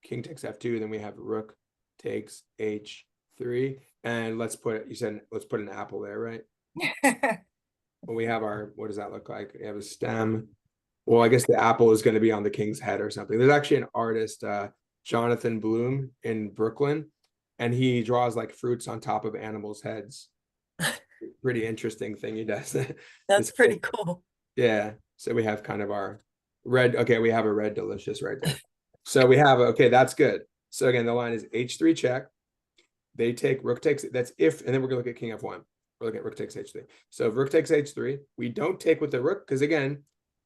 f2. Then we have rook takes h3, and let's put an apple there, right? Well, we have our, what does that look like? We have a stem. Well, I guess the apple is going to be on the king's head or something. There's actually an artist, Jonathan Bloom in Brooklyn, and he draws like fruits on top of animals' heads. Pretty interesting thing he does. That's pretty cool. Yeah. So we have kind of our red. Okay, we have a red delicious right there. So we have, okay, that's good. So again, the line is h3 check. They take rook takes, that's if, and then we're gonna look at king f1. We're looking at rook takes h3. So if rook takes h3, we don't take with the rook, because again,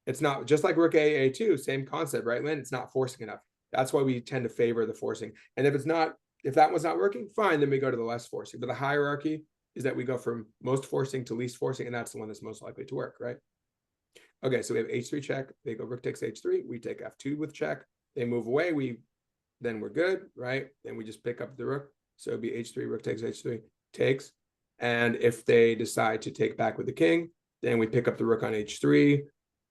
it's not just like rook a2, same concept, right, Lynn? It's not forcing enough. That's why we tend to favor the forcing. And if that one's not working, fine, then we go to the less forcing. But the hierarchy is that we go from most forcing to least forcing, and that's the one that's most likely to work, right? Okay, so we have h3 check. They go rook takes h3. We take f2 with check. They move away. Then we're good, right? Then we just pick up the rook. So it'd be h3, rook takes h3, takes. And if they decide to take back with the king, then we pick up the rook on h3.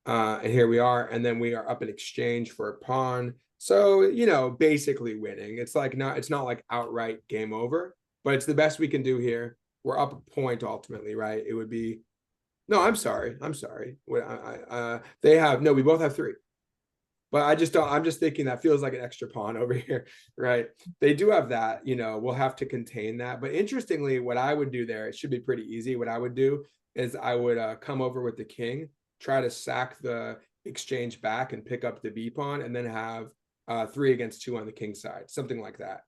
And here we are, and then we are up in exchange for a pawn. So, basically winning. It's not like outright game over, but it's the best we can do here. We're up a point ultimately, right? It would be, no, I'm sorry. We both have 3. But I'm just thinking that feels like an extra pawn over here, right? They do have that, we'll have to contain that. But interestingly, what I would do there, it should be pretty easy. What I would do is I would come over with the king, try to sack the exchange back and pick up the b pawn, and then have 3 against 2 on the king side, something like that.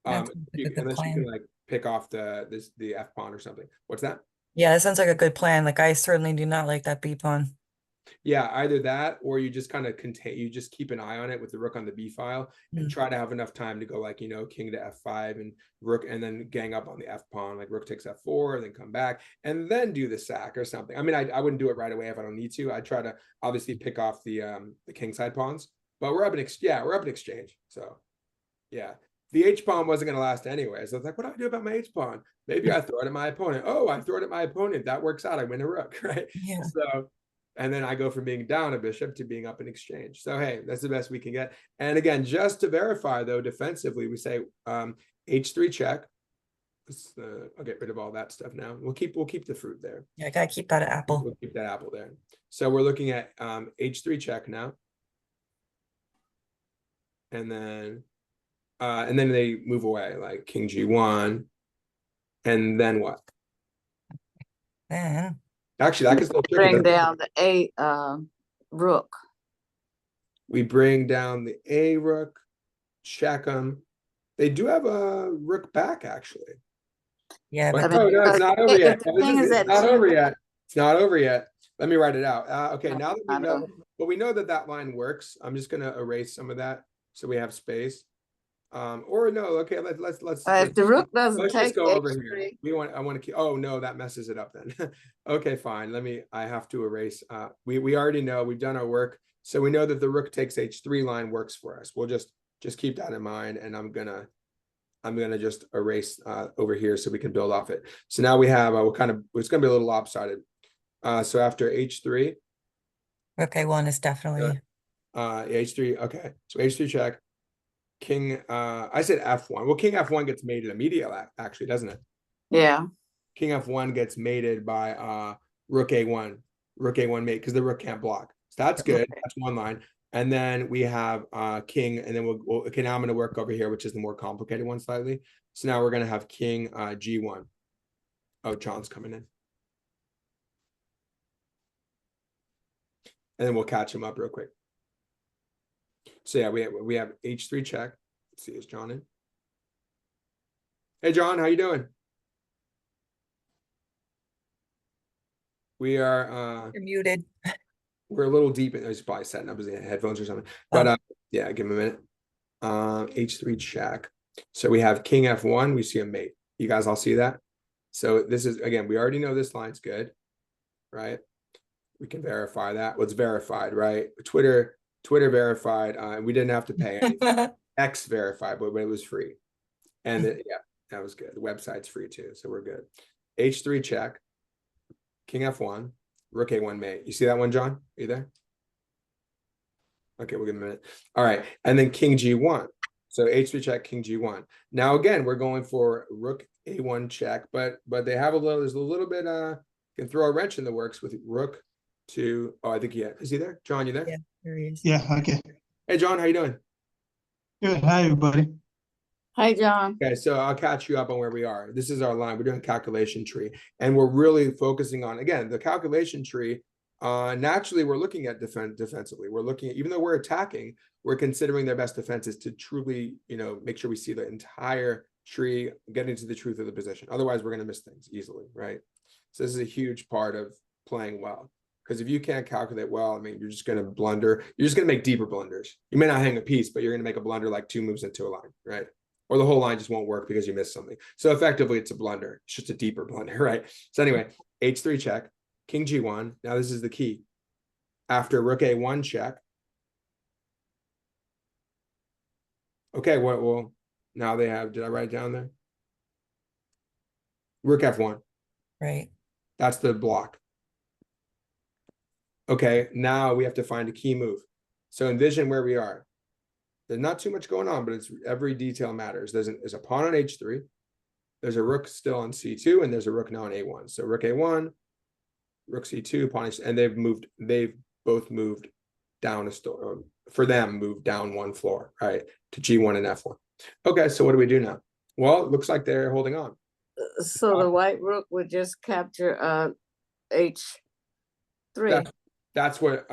Unless you can like pick off the f pawn or something. What's that? Yeah, it sounds like a good plan. Like I certainly do not like that B pawn. Yeah, either that, or you just kind of you just keep an eye on it with the rook on the b file and try to have enough time to go like, king to f5 and rook, and then gang up on the f pawn, like rook takes f4, then come back and then do the sack or something. I mean, I wouldn't do it right away if I don't need to. I try to obviously pick off the king side pawns, but we're up in exchange. So yeah, the h pawn wasn't going to last anyway. So it's like, what do I do about my h pawn? Maybe I throw it at my opponent. Oh, I throw it at my opponent. That works out. I win a rook, right? Yeah. So. And then I go from being down a bishop to being up in exchange. So, hey, that's the best we can get. And again, just to verify, though, defensively, we say h3 check. I'll get rid of all that stuff now. We'll keep the fruit there. Yeah, I gotta keep that apple. We'll keep that apple there. So we're looking at h3 check now. And then they move away, like king g1. And then what? Then Actually, that could still bring down the A rook. We bring down the A rook, check them. They do have a rook back, actually. yeah, But but no, it's not over yet. The thing is It's that not over yet. It's not over yet. Let me write it out. Okay, now that we I know, know. but we know that line works. I'm just gonna erase some of that so we have space. Or no, okay, let's if the rook doesn't let's just take go over here. h3, I want to keep, oh no, that messes it up then. Okay, fine. I have to erase. We already know, we've done our work. So we know that the rook takes h3 line works for us. We'll just keep that in mind, and I'm gonna just erase over here so we can build off it. So now we have it's gonna be a little lopsided. So after h3, rook A1 is definitely h3, okay. So h3 check. king, I said f1. Well, king f1 gets mated immediately, actually, doesn't it? Yeah. King f1 gets mated by rook a1. Rook a1 mate, because the rook can't block. So that's good. That's one line. And then we have king, and then okay, now I'm going to work over here, which is the more complicated one slightly. So now we're going to have king g1. Oh, John's coming in. And then we'll catch him up real quick. So yeah, we have h3 check. Let's see, is John in? Hey John, how you doing? We are You're muted. we're a little deep in. He's probably setting up his headphones or something. But yeah, give him a minute. H3 check. So we have king f1. We see a mate. You guys all see that? So this is, again, we already know this line's good, right? We can verify that. What's verified, right? Twitter verified. We didn't have to pay anything. X verified, but it was free. And yeah, that was good. The website's free too, so we're good. H3 check. King f1. Rook a1 mate. You see that one, John? Are you there? Okay, we'll give him a minute. All right, and then king g1. So h3 check, king g1. Now again, we're going for rook a1 check, but they have there's a little bit can throw a wrench in the works with rook to. Oh, I think is he there? John, you there? Yeah, there he is. Yeah, okay. Hey John, how you doing? Good. Hi, everybody. Hi, John. Okay, so I'll catch you up on where we are. This is our line. We're doing a calculation tree, and we're really focusing on, again, the calculation tree. Naturally, we're looking at defensively. We're looking at, even though we're attacking, we're considering their best defenses to truly, make sure we see the entire tree, getting to the truth of the position. Otherwise, we're going to miss things easily, right? So this is a huge part of playing well. Because if you can't calculate well, I mean, you're just going to blunder. You're just going to make deeper blunders. You may not hang a piece, but you're going to make a blunder like 2 moves into a line, right? Or the whole line just won't work because you missed something. So effectively, it's a blunder. It's just a deeper blunder, right? So anyway, h3 check, king g1. Now this is the key. After rook a1 check. Okay, well, now they have, did I write it down there? Rook f1. Right. That's the block. Okay, now we have to find a key move. So envision where we are. There's not too much going on, but it's every detail matters. There's a pawn on h3. There's a rook still on c2, and there's a rook now on a1. So rook a1, rook c2, pawn h2, and they've both moved down for them, moved down 1 floor, right? To g1 and f1. Okay, so what do we do now? Well, it looks like they're holding on. So the white rook would just capture h3. That's what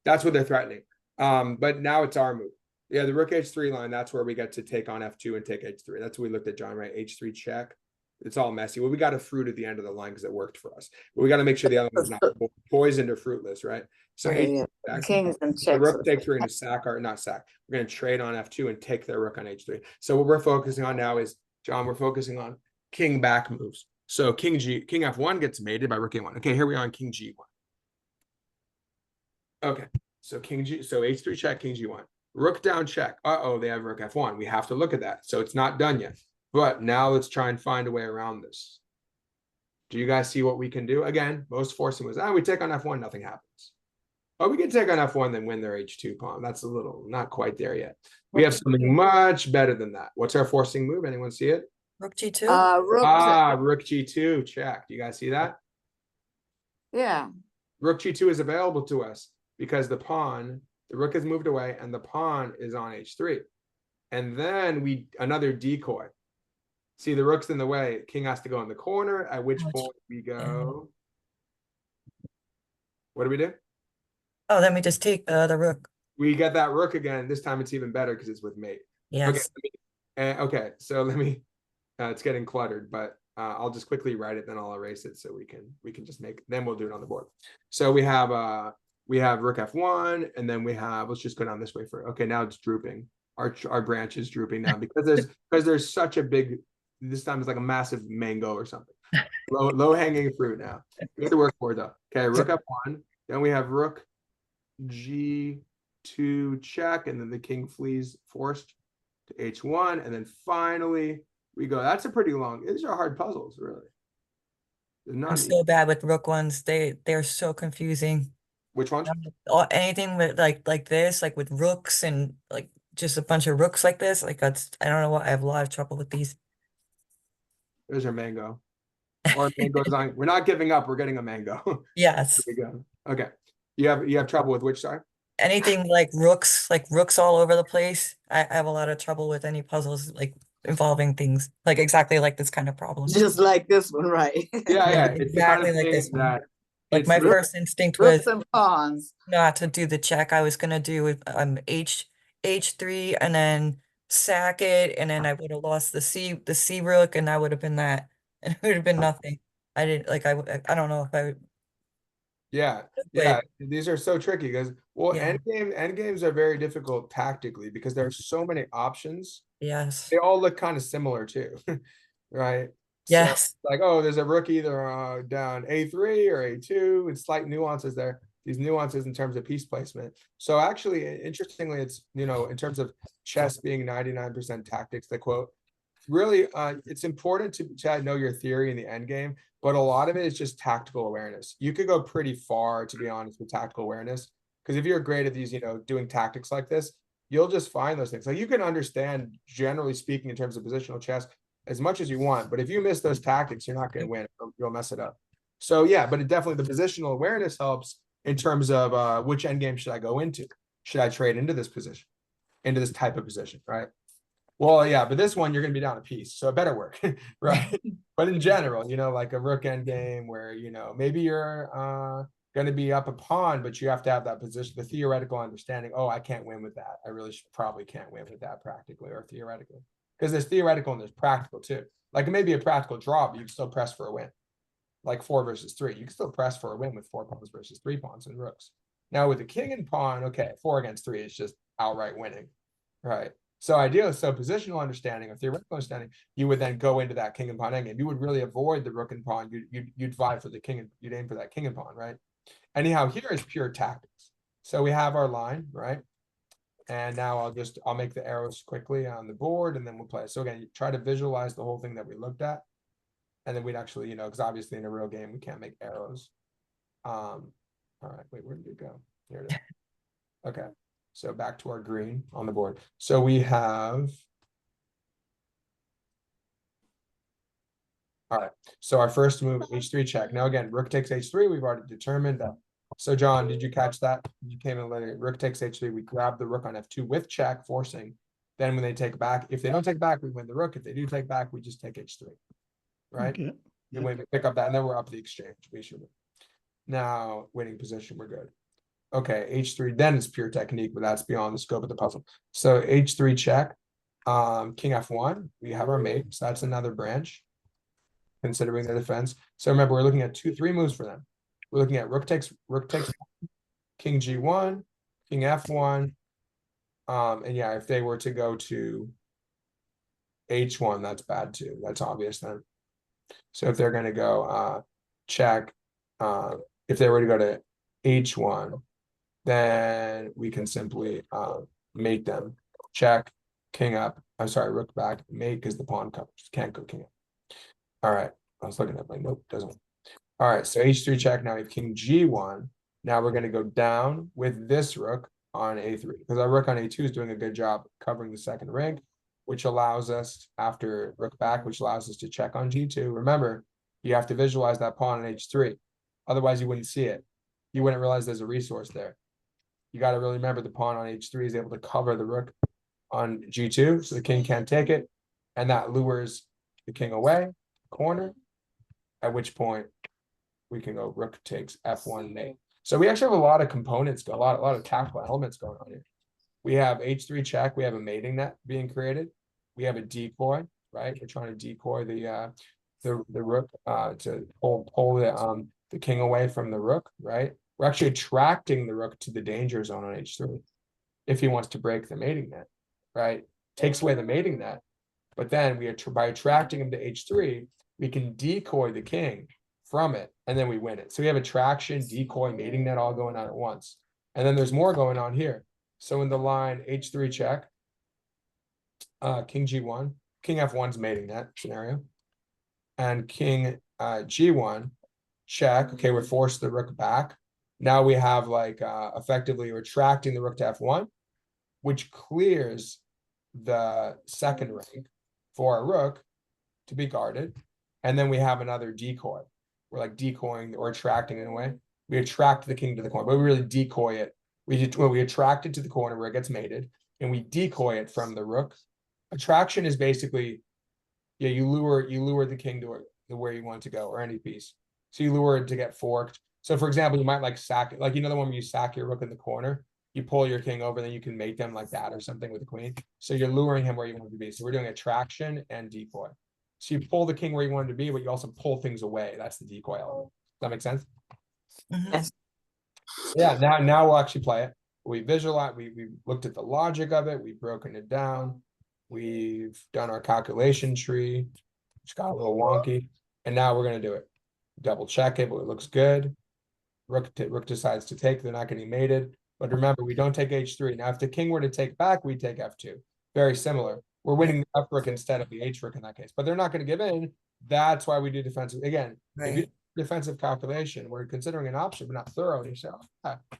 they're threatening. But now it's our move. Yeah, the rook h3 line, that's where we get to take on f2 and take h3. That's what we looked at, John, right? h3 check. It's all messy. Well, we got a fruit at the end of the line because it worked for us. But we got to make sure the other one's not poisoned or fruitless, right? So Yeah, kings and checks. the rook takes, we're going to sack or not sack. We're going to trade on f2 and take their rook on h3. So what we're focusing on now is, John, we're focusing on king back moves. So king f1 gets mated by rook a1. Okay, here we are on king g1. Okay, so h3 check, king g1. Rook down check. Uh-oh, they have rook f1. We have to look at that. So it's not done yet. But now let's try and find a way around this. Do you guys see what we can do? Again, most forcing was, we take on f1, nothing happens. Oh, we can take on f1, then win their h2 pawn. That's a little, not quite there yet. We have something much better than that. What's our forcing move? Anyone see it? Rook g2. Rook g2, check. Do you guys see that? Yeah. Rook g2 is available to us because the rook has moved away and the pawn is on h3. And then another decoy. See, the rook's in the way. King has to go in the corner, at which point we go. What do we do? Oh, then we just take the rook. We get that rook again. This time it's even better because it's with mate. Yes. Okay, so let me, it's getting cluttered, but I'll just quickly write it, then I'll erase it so we can just then we'll do it on the board. So we have rook f1, and then let's just go down this way okay, now it's drooping. Our branch is drooping now because there's such a big, this time it's like a massive mango or something. Low hanging fruit now. We have to work for it though. Okay, rook f1. Then we have rook g2 check, and then the king flees forced to h1, and then finally we go. That's a pretty long. These are hard puzzles, really. I'm so bad with rook ones. They're so confusing. Which ones? Anything with like this, like with rooks and like just a bunch of rooks like this. Like that's, I don't know what, I have a lot of trouble with these. There's your mango. Or mango's on. We're not giving up. We're getting a mango. There Yes. we go. Okay. You have trouble with which side? Anything like rooks all over the place. I have a lot of trouble with any puzzles like involving things like exactly like this kind of problem. Just like this one, right? Yeah, Yeah, It's the kind exactly of like thing this one. that Like it's my the- first instinct Rooks was and pawns. not to do the check. I was gonna do H3 and then sack it, and then I would have lost the C rook, and that would have been that, and it would have been nothing. I didn't like I don't know if I would, yeah. but These are so tricky because yeah, end games are very difficult tactically because there are so many options. yes, They all look kind of similar too. Right. So yes, like, oh, there's a rook either down A3 or A2. It's slight nuances there. These nuances in terms of piece placement. So actually, interestingly, it's in terms of chess being 99% tactics, the quote. Really, it's important to know your theory in the end game, but a lot of it is just tactical awareness. You could go pretty far, to be honest, with tactical awareness. Because if you're great at these, doing tactics like this, you'll just find those things. Like you can understand, generally speaking, in terms of positional chess, as much as you want, but if you miss those tactics, you're not going to win. You'll mess it up. So yeah, but it definitely the positional awareness helps in terms of which endgame should I go into? Should I trade into this position, into this type of position, right? Well, yeah, but this one you're going to be down a piece, so it better work, right? But in general, like a rook endgame where maybe you're going to be up a pawn, but you have to have that position, the theoretical understanding. Oh, I can't win with that. I really probably can't win with that practically or theoretically. Because there's theoretical and there's practical too. Like it may be a practical draw, but you can still press for a win. Like 4 versus 3. You can still press for a win with 4 pawns versus 3 pawns and rooks. Now with the king and pawn, okay, 4 against 3 is just outright winning. Right. So ideally, positional understanding or theoretical understanding, you would then go into that king and pawn endgame. You would really avoid the rook and pawn. You'd vie for the king and you'd aim for that king and pawn, right? Anyhow, here is pure tactics. So we have our line, right? And now I'll make the arrows quickly on the board and then we'll play. So again, you try to visualize the whole thing that we looked at. And then we'd actually, because obviously in a real game, we can't make arrows. All right, wait, where did it go? Here it is. Okay, so back to our green on the board. So we have, all right, so our first move, H3 check. Now again, rook takes H3, we've already determined that. So John, did you catch that? You came in later. Rook takes H3. We grab the rook on F2 with check, forcing. Then when they take back, if they don't take back, we win the rook. If they do take back, we just take H3. Right? Okay. And when we pick up that, and then we're up the exchange. We should win. Now, winning position, we're good. Okay, H3, then it's pure technique, but that's beyond the scope of the puzzle. So H3 check. King F1. We have our mate. So that's another branch. Considering their defense. So remember, we're looking at 2-3 moves for them. We're looking at rook takes, king G1, king F1. And yeah, if they were to go to H1, that's bad too. That's obvious then. So if they're going to go check, if they were to go to H1, then we can simply mate them. Check, king up. I'm sorry, rook back, mate because the pawn covers. Can't go king up. All right. I was looking at my note, doesn't. All right, so H3 check. Now we have king G1. Now we're going to go down with this rook on A3 because our rook on A2 is doing a good job covering the second rank, which allows us after rook back, which allows us to check on G2. Remember, you have to visualize that pawn on H3. Otherwise, you wouldn't see it. You wouldn't realize there's a resource there. You got to really remember the pawn on H3 is able to cover the rook on G2, so the king can't take it. And that lures the king away, corner, at which point we can go rook takes F1 mate. So we actually have a lot of components, a lot of tactical elements going on here. We have H3 check. We have a mating net being created. We have a decoy, right? We're trying to decoy the rook to pull the king away from the rook, right? We're actually attracting the rook to the danger zone on H3 if he wants to break the mating net, right? Takes away the mating net, but then by attracting him to H3, we can decoy the king from it, and then we win it. So we have attraction, decoy, mating net all going on at once. And then there's more going on here. So in the line H3 check, king G1, king F1's mating net scenario, and king G1 check. Okay, we're forced the rook back. Now we have like effectively retracting the rook to F1. which clears the second rank for our rook to be guarded. And then we have another decoy. We're like decoying or attracting in a way. We attract the king to the corner, but we really decoy it. We attract it to the corner where it gets mated, and we decoy it from the rook. Attraction is basically, yeah, you lure the king to where you want to go, or any piece. So you lure it to get forked. So for example, you might like sack it, like the one where you sack your rook in the corner, you pull your king over, then you can mate them like that or something with the queen. So you're luring him where you want him to be. So we're doing attraction and decoy. So you pull the king where you want him to be, but you also pull things away. That's the decoy element. Does that make sense? Mhm. Yes. Yeah, now we'll actually play it. We visualize, we looked at the logic of it, we've broken it down, we've done our calculation tree, which got a little wonky, and now we're gonna do it. Double check it, but it looks good. Rook decides to take, they're not getting mated. But remember, we don't take h3. Now, if the king were to take back, we take f2. Very similar. We're winning the f rook instead of the h rook in that case, but they're not going to give in. That's why we do defensive. Again, if you Right. defensive calculation, we're considering an option, but not thorough. And you say,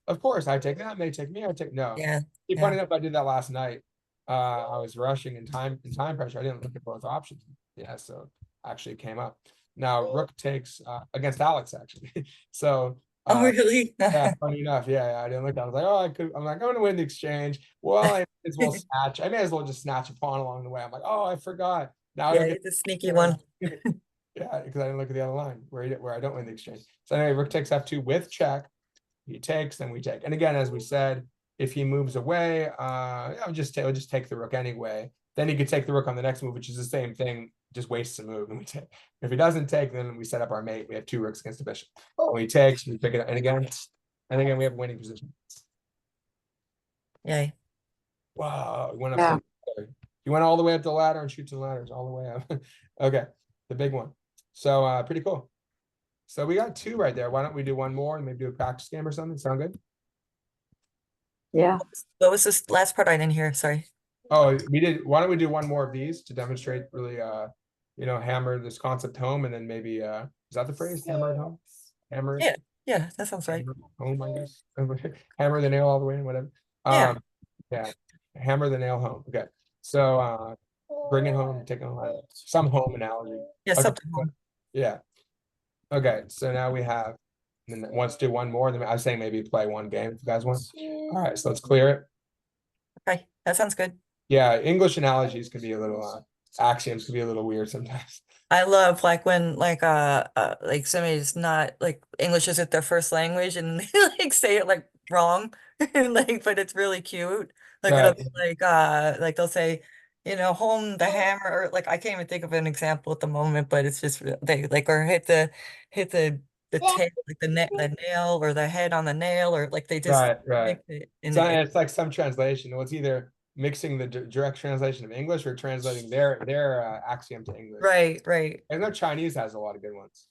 of course, I take that, may take me, I take no. Yeah. Funny enough, I did that last night. I was rushing in time pressure. I didn't look at both options. Yeah, so actually it came up. Now rook takes against Alex actually. So Oh, really? yeah, funny enough, yeah, I didn't look. I was like, oh, I'm like, I'm gonna win the exchange. Well, I may as well snatch. I may as well just snatch a pawn along the way. I'm like, oh, I forgot. Now I Yeah, don't get it's a sneaky one. yeah, because I didn't look at the other line where I don't win the exchange. So anyway, rook takes f2 with check. He takes, then we take. And again, as we said, if he moves away, I'll just take the rook anyway. Then he could take the rook on the next move, which is the same thing, just wastes a move, and we take. If he doesn't take, then we set up our mate. We have 2 rooks against the bishop. When he takes, we pick it up, and again we have a winning position. Yay. Wow, we went up. Yeah. You went all the way up the ladder and shoots the ladders all the way up. Okay, the big one. So pretty cool. So we got 2 right there. Why don't we do one more and maybe do a practice game or something? Sound good? Yeah. What was this last part I didn't hear? Sorry. Oh, we did. Why don't we do one more of these to demonstrate really, hammer this concept home, and then maybe, is that the phrase? Hammer it home? Hammer it Yeah, that sounds right. home, I guess. Hammer the nail all the way in, whatever. Yeah. Yeah. Hammer the nail home. Okay. So, bring it home, take it home. Some home analogy. Yeah, Okay. something home. Yeah. Okay. So now we have, and then let's do one more. Then I was saying maybe play one game if you guys want. All right. So let's clear it. Okay, that sounds good. Yeah, English analogies can be a little axioms can be a little weird sometimes. I love like when like somebody's not like English isn't their first language and they like say it like wrong like but it's really cute. Like it'll Right. be like they'll say, home the hammer, or like I can't even think of an example at the moment, but it's just they like, or hit the tail, like the nail or the head on the nail, or like they just Right. mix it in So it. it's like some translation. Well, it's either mixing the direct translation of English or translating their axiom to English. Right. I know Chinese has a lot of good ones.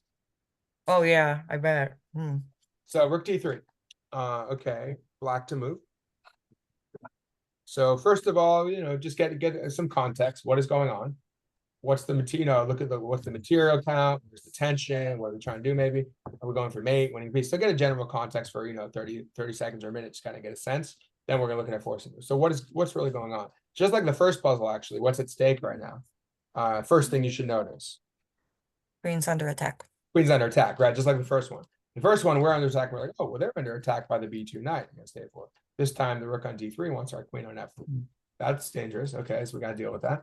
Oh yeah, I bet. So rook d3. Okay, black to move. So first of all, just get some context. What is going on? What's the material? Look at what's the material count? Where's the tension? What are we trying to do? Maybe are we going for mate, winning piece? So get a general context for 30 seconds or a minute, just kind of get a sense. Then we're gonna look at forcing. So what's really going on? Just like the first puzzle, actually, what's at stake right now? First thing you should notice: Queen's under attack. Queen's under attack, right? Just like the first one. The first one, we're under attack. We're like, oh, well, they're under attack by the b2 knight against a4. This time, the rook on d3 wants our queen on f4. That's dangerous. Okay, so we got to deal with that.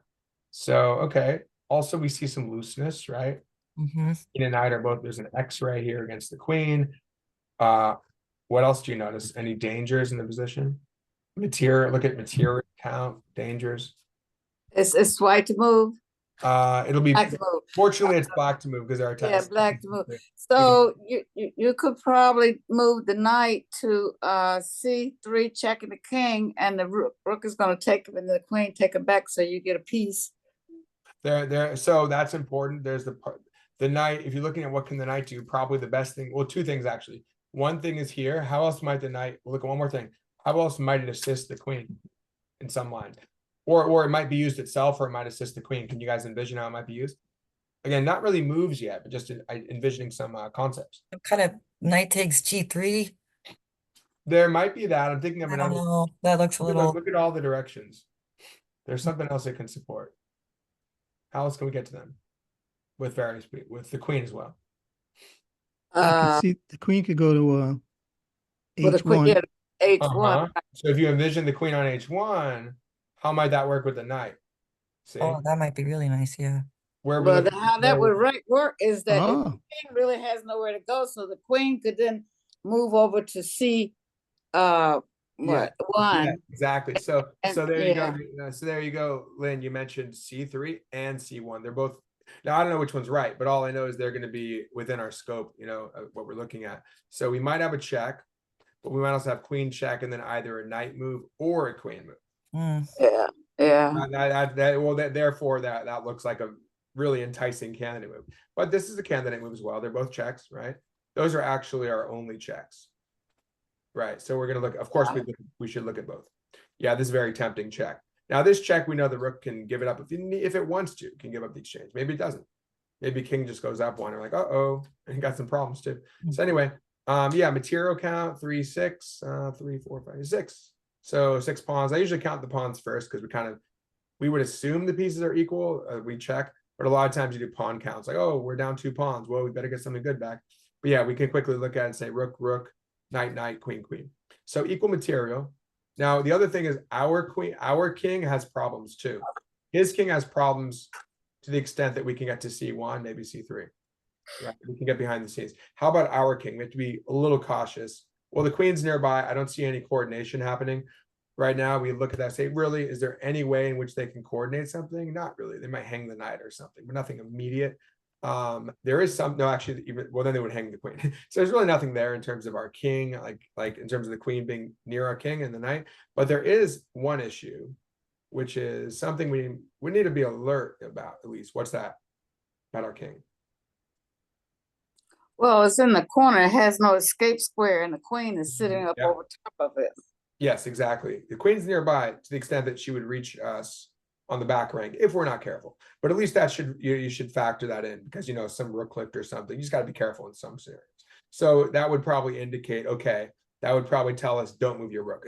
So, okay. Also, we see some looseness, right? Queen and knight are both, there's an X right here against the queen. What else do you notice? Any dangers in the position? Material, look at material count, dangers. It's white to move. It'll be, Black to move. fortunately, it's black to move because our attack. Yeah, black to move. So you could probably move the knight to c3, checking the king, and the rook is going to take him, and the queen take him back, so you get a piece. So that's important. There's the knight. If you're looking at what can the knight do, probably the best thing. Well, 2 things actually. One thing is here. How else might the knight? Look at one more thing. How else might it assist the queen in some line? Or it might be used itself, or it might assist the queen. Can you guys envision how it might be used? Again, not really moves yet, but just envisioning some concepts. Kind of knight takes g3. There might be that. I'm thinking of I don't another. know. That looks a little. Look at all the directions. There's something else it can support. How else can we get to them? With the queen as well. I could Uh, see the queen could go to with a quick, yeah, H1. H1. So if you envision the queen on H1, how might that work with the knight? See, Oh, that might be really nice. Yeah. where we But look. how that would work is that if the Oh, king really has nowhere to go, so the queen could then move over to C, Yeah, one. exactly. So And there you yeah, go. So there you go, Lynn. You mentioned C3 and C1. They're both. Now I don't know which one's right, but all I know is they're going to be within our scope. What we're looking at. So we might have a check, but we might also have queen check, and then either a knight move or a queen move. Mm. yeah. Therefore, that looks like a really enticing candidate move. But this is a candidate move as well. They're both checks, right? Those are actually our only checks. Right. So we're going to look, of course, we should look at both. Yeah, this is very tempting check. Now, this check, we know the rook can give it up if it wants to, can give up the exchange. Maybe it doesn't. Maybe king just goes up one. We're like, uh-oh, and got some problems too. So anyway, yeah, material count 3, 6, 3, 4, 5, 6. So 6 pawns. I usually count the pawns first because we would assume the pieces are equal. We check, but a lot of times you do pawn counts. Like, oh, we're down 2 pawns. Well, we better get something good back. But yeah, we can quickly look at it and say rook, rook, knight, knight, queen, queen. So equal material. Now, the other thing is our king has problems too. His king has problems to the extent that we can get to C1, maybe C3. Right? We can get behind the scenes. How about our king? We have to be a little cautious. Well, the queen's nearby. I don't see any coordination happening. Right now, we look at that, say, really, is there any way in which they can coordinate something? Not really. They might hang the knight or something, but nothing immediate. There is some, no, actually, then they would hang the queen. So there's really nothing there in terms of our king, like in terms of the queen being near our king and the knight. But there is one issue, which is something we need to be alert about, at least. What's that about our king? Well, it's in the corner. It has no escape square, and the queen is sitting up Yeah. over top of it. Yes, exactly. The queen's nearby to the extent that she would reach us on the back rank if we're not careful. But at least that you should factor that in because some rook clipped or something. You just got to be careful in some scenarios. So that would probably indicate, okay, that would probably tell us don't move your rook,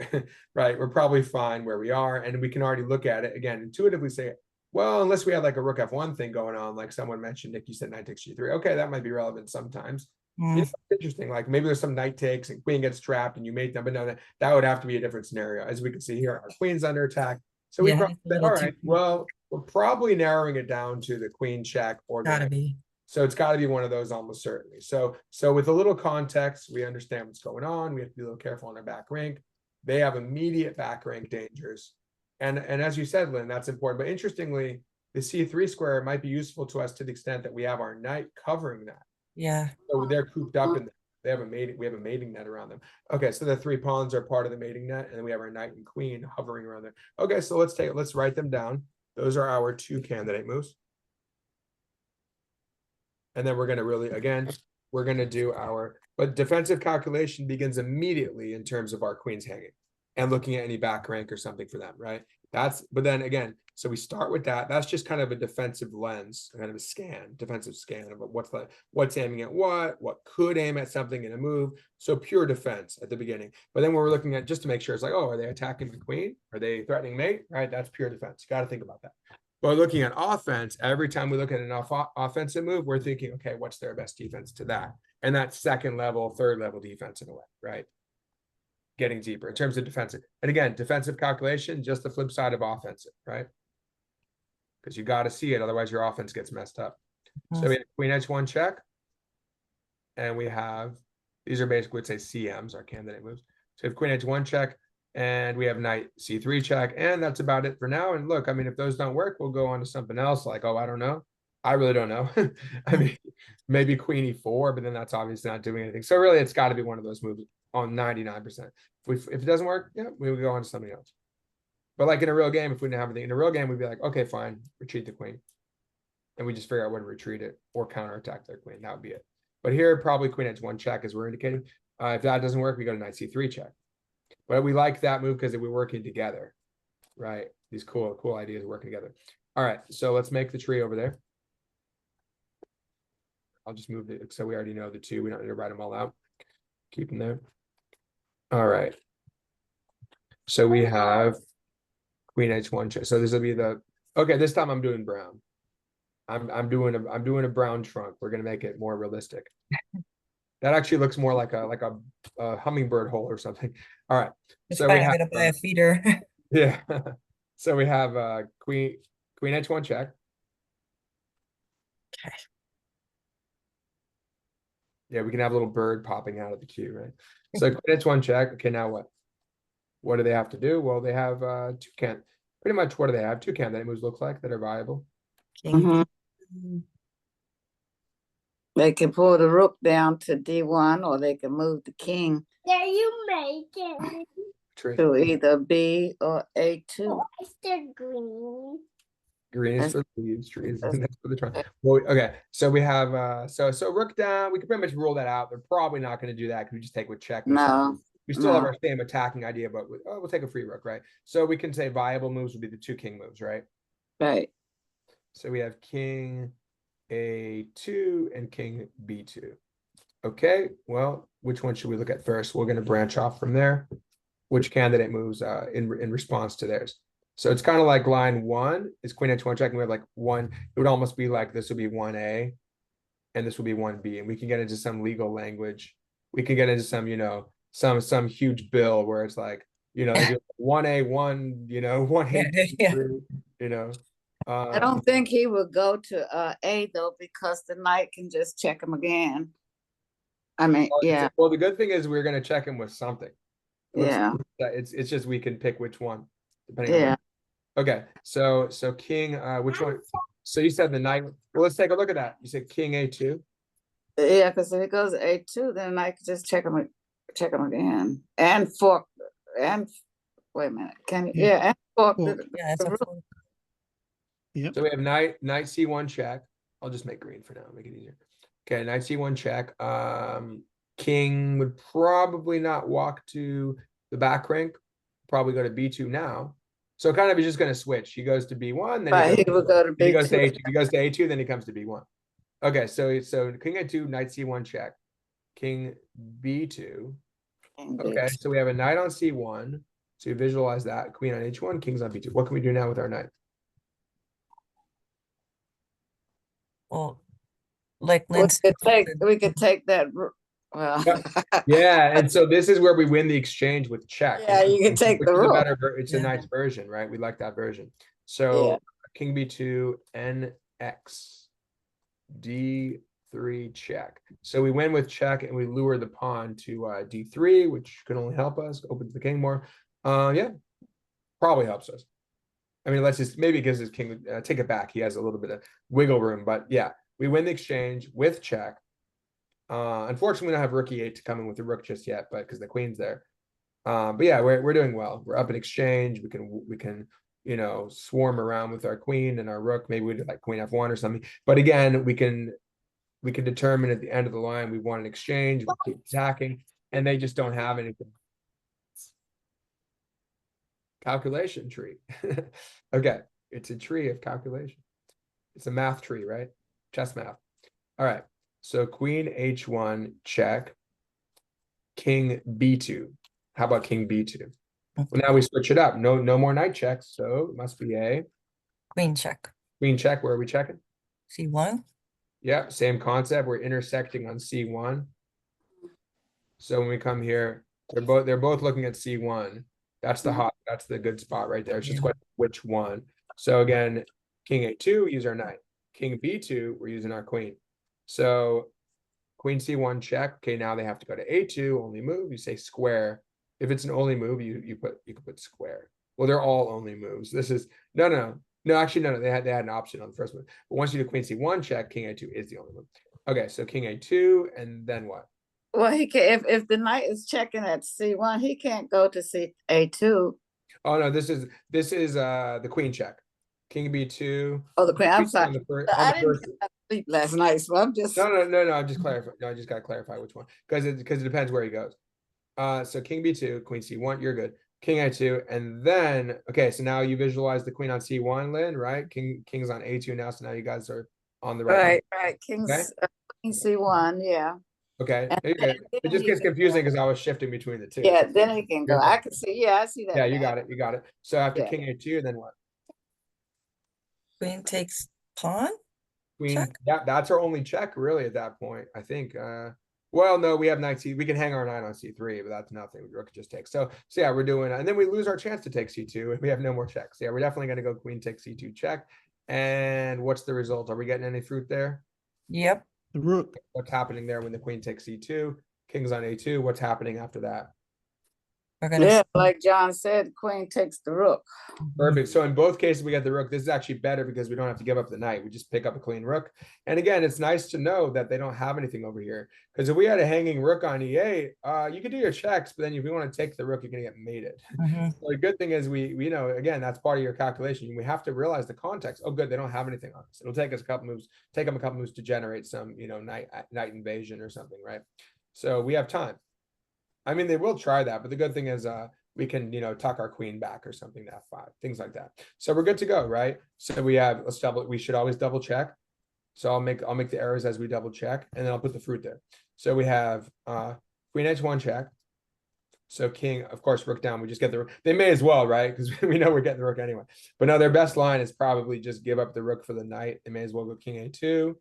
right? We're probably fine where we are, and we can already look at it again, intuitively say, well, unless we had like a rook F1 thing going on, like someone mentioned, Nick, you said knight takes G3. Okay, that might be relevant sometimes. It's interesting. Like maybe there's some knight takes and queen gets trapped and you mate them, but no, that would have to be a different scenario. As we can see here, our queen's under attack. So we probably say, all right, well, we're probably narrowing it down to the queen check or Gotta be. So it's got to be one of those almost certainly. So with a little context, we understand what's going on. We have to be a little careful on our back rank. They have immediate back rank dangers. And as you said, Lynn, that's important. But interestingly, the C3 square might be useful to us to the extent that we have our knight covering that. Yeah. So they're cooped up in there. We have a mating net around them. Okay, so the 3 pawns are part of the mating net, and then we have our knight and queen hovering around there. Okay, so let's write them down. Those are our 2 candidate moves. And then we're going to we're going to do but defensive calculation begins immediately in terms of our queens hanging and looking at any back rank or something for them, right? But then again, so we start with that. That's just kind of a defensive lens, kind of a defensive scan of what's aiming at what could aim at something in a move. So pure defense at the beginning. But then when we're looking at just to make sure, it's like, oh, are they attacking the queen? Are they threatening mate? Right? That's pure defense. You got to think about that. But looking at offense, every time we look at an offensive move, we're thinking, okay, what's their best defense to that? And that's second level, third level defense in a way, right? Getting deeper in terms of defensive. And again, defensive calculation, just the flip side of offensive, right? Because you got to see it, otherwise your offense gets messed up. So we have queen H1 check. And we have, these are basically, let's say CMs, our candidate moves. So we have queen H1 check. And we have knight C3 check, and that's about it for now. And look, I mean, if those don't work, we'll go on to something else. Like, oh, I don't know. I really don't know. I mean, maybe queen E4, but then that's obviously not doing anything. So really, it's got to be one of those moves on 99%. If it doesn't work, yeah, we would go on to something else. But like in a real game, if we didn't have anything in a real game, we'd be like, okay, fine, retreat the queen, and we just figure out when to retreat it or counterattack their queen. That would be it. But here, probably queen H1 check, as we're indicating. If that doesn't work, we go to knight C3 check. But we like that move because we're working together, right? These cool ideas working together. All right, so let's make the tree over there. I'll just move it so we already know the 2. We don't need to write them all out. Keep them there. All right. So we have queen h1 check. So this will be the, okay, this time I'm doing brown. I'm doing a brown trunk. We're gonna make it more realistic. That actually looks more like a hummingbird hole or something. All right. It's So we fine, I'm have gonna buy a feeder. yeah. So we have queen h1 check. Okay. Yeah, we can have a little bird popping out of the queue, right? So queen h1 check. Okay, now what? What do they have to do? Well, they have pretty much what do they have? Two candidate moves look like that are viable. King Mhm. D2. They can pull the rook down to D1, or they can move the king There you make it. Tree. to either B or A2. Oh, it's the green. Green is That's- for the leaves, trees, that's- and that's for the trunk. Well, okay, so we have so rook down. We can pretty much rule that out. They're probably not going to do that because we just take with check. No, We still have no. our same attacking idea, but we'll take a free rook, right? So we can say viable moves would be the two king moves, right? Right. So we have king A2 and king B2. Okay, well, which one should we look at first? We're going to branch off from there. Which candidate moves in response to theirs? So it's kind of like line one is queen h1 check, and we have like one. It would almost be like this would be 1A, and this would be 1B, and we can get into some legal language. We can get into some, some huge bill where it's like, they do 1A, 1A, Yeah. 3, I don't think he would go to A though, because the knight can just check him again. I mean, yeah, Well, the good thing is we're going to check him with something. yeah, It's just we can pick which one depending on yeah. okay, so king, which one? So you said the knight. Well, let's take a look at that. You said king A2. Yeah, because if it goes to A2, then I could just check him again. And fork, and wait a minute, can you, Yeah. yeah, and fork Fork. Yeah, it's the a rook. fork. Yep. So we have knight C1 check. I'll just make green for now, make it easier. Okay, knight C1 check. King would probably not walk to the back rank. Probably go to B2 now. So kind of he's just going to switch. He goes to B1, then Right, he would go to he goes to B2. A2. He goes to A2, then he comes to B1. Okay, so king A2, knight C1 check. King B2. And Okay, B2. so we have a knight on C1. So you visualize that. Queen on H1, king's on B2. What can we do now with our knight? Well, like We Lindsay we could take that, well. Yeah, and so this is where we win the exchange with check. Yeah, you can take Which the is a rook. better it's a Yeah. nice version, right? We like that version. So Yeah. king B2, NX, D3 check. So we win with check and we lure the pawn to D3, which can only help us, opens the king more. Yeah, probably helps us. I mean, let's just maybe gives his king take it back. He has a little bit of wiggle room, but yeah, we win the exchange with check. Unfortunately, we don't have rook e8 to come in with the rook just yet, but because the queen's there. But yeah, we're doing well. We're up in exchange. We can swarm around with our queen and our rook. Maybe we do like queen f1 or something. But again, we can determine at the end of the line we want an exchange. We keep attacking, and they just don't have anything. Calculation tree. Okay, it's a tree of calculation. It's a math tree, right? Chess math. All right. So queen h1 check. King b2. How about king b2? Well, now we switch it up. No more knight checks. So it must be a queen check. queen check. Where are we checking? C1. Yeah, same concept. We're intersecting on c1. So when we come here, they're both looking at c1. That's the good spot right there. It's just Yeah. which one. So again, king a2, use our knight. King b2, we're using our queen. So queen c1 check. Okay, now they have to go to a2, only move. You say square. If it's an only move, you can put square. Well, they're all only moves. This is no. Actually, no. They had an option on the first move. But once you do queen c1 check, king a2 is the only move. Okay, so king a2, and then what? Well, he can, if the knight is checking at C1, he can't go to A2. Oh no, this is the queen check. King b2. Oh, the queen, I'm On sorry. the first, I didn't get enough sleep last night, so I'm just. No. I'm just clarifying. No, I just got to clarify which one because it depends where he goes. So king b2, queen c1, you're good. King a2, and then okay. So now you visualize the queen on c1, Lynn, right? King's on a2 now. So now you guys are on the right. Right. King's Okay. Queen C1, yeah. Okay, And there you go. then It just he gets can confusing go. because I was shifting between the two. Yeah, then he can go. You're I fine. can see, yeah, I see that. Yeah, you now. got it. You got it. So after Yeah. king a2, then what? Queen takes pawn? Queen. Check. Yeah, that's our only check really at that point. I think. Well, no, we have knight c. We can hang our knight on c3, but that's nothing. Rook just takes. So yeah, we're doing, and then we lose our chance to take c2, and we have no more checks. Yeah, we're definitely going to go queen takes c2 check. And what's the result? Are we getting any fruit there? Yep. The rook. What's happening there when the queen takes c2? King's on a2. What's happening after that? We're gonna Yeah, like John said, queen takes the rook. Perfect. So in both cases, we get the rook. This is actually better because we don't have to give up the knight. We just pick up a clean rook. And again, it's nice to know that they don't have anything over here. Because if we had a hanging rook on e8, you could do your checks, but then if you want to take the rook, you're going to get mated. Mhm. So the good thing is we know, again, that's part of your calculation. We have to realize the context. Oh, good, they don't have anything on us. It'll take us a couple moves, take them a couple moves to generate some, knight invasion or something, right? So we have time. I mean, they will try that, but the good thing is we can, tuck our queen back or something to f5, things like that. So we're good to go, right? So we should always double check. So I'll make the errors as we double check, and then I'll put the fruit there. So we have queen h1 check. So king, of course, rook down. We just get the rook. They may as well, right? Because we know we're getting the rook anyway. But no, their best line is probably just give up the rook for the knight. They may as well go king a2.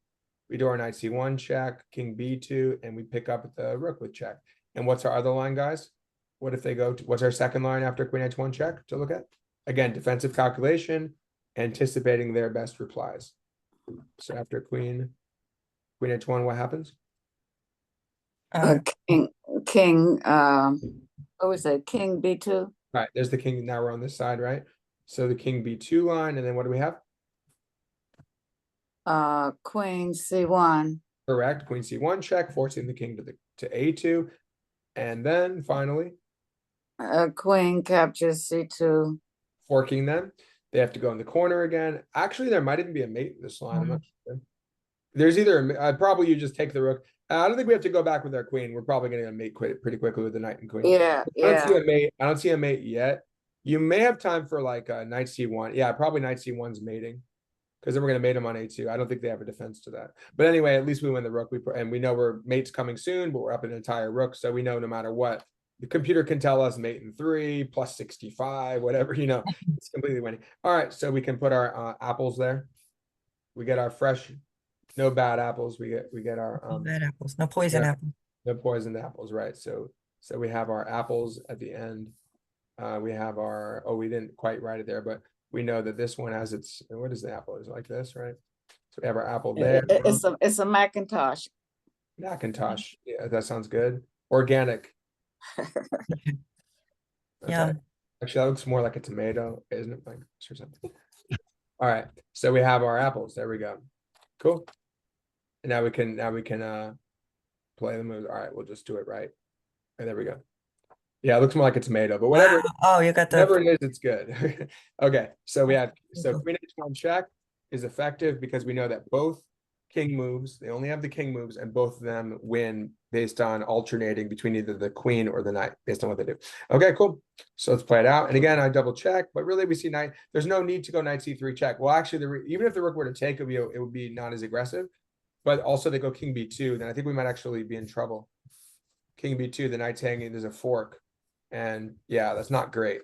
We do our knight c1 check, king b2, and we pick up the rook with check. And what's our other line, guys? What if they go to, what's our second line after queen h1 check to look at? Again, defensive calculation, anticipating their best replies. So after queen h1, what happens? King, what was that? King b2. Right, there's the king. Now we're on this side, right? So the king b2 line, and then what do we have? Queen c1. Correct. Queen c1 check, forcing the king to a2, and then finally Queen captures c2. forking them. They have to go in the corner again. Actually, there might even be a mate in this line. I'm not sure. There's either probably you just take the rook. I don't think we have to go back with our queen. We're probably going to mate pretty quickly with the knight and queen. Yeah, I don't see yeah. a mate. I don't see a mate yet. You may have time for like knight c1. Yeah, probably knight c1's mating, because then we're going to mate him on a2. I don't think they have a defense to that. But anyway, at least we win the rook. And we know we're mates coming soon, but we're up an entire rook, so we know no matter what, the computer can tell us mate in 3 plus 65, whatever. It's completely winning. All right, so we can put our apples there. We get our fresh, no bad apples. We get our No bad apples, no poison yeah. apple. no poisoned apples, right? So we have our apples at the end. We have our, we didn't quite write it there, but we know that this one has its, what is the apple? Is it like this, right? So we have our apple there. It's a Macintosh. Macintosh. Yeah, that sounds good. Organic. Yeah. Actually, that looks more like a tomato, isn't it? Like or something. All right. So we have our apples. There we go. Cool. And now we can play the moves. All right, we'll just do it right. And there we go. Yeah, it looks more like a tomato, but whatever. Wow. Oh, you got Whatever the it is, it's good. Okay, so we have queen h1 check is effective because we know that both king moves, they only have the king moves, and both of them win based on alternating between either the queen or the knight, based on what they do. Okay, cool. So let's play it out. And again, I double check, but really we see knight. There's no need to go knight c3 check. Well, actually, even if the rook were to take, it would be not as aggressive. But also they go king b2, then I think we might actually be in trouble. King b2, the knight's hanging, there's a fork. And yeah, that's not great.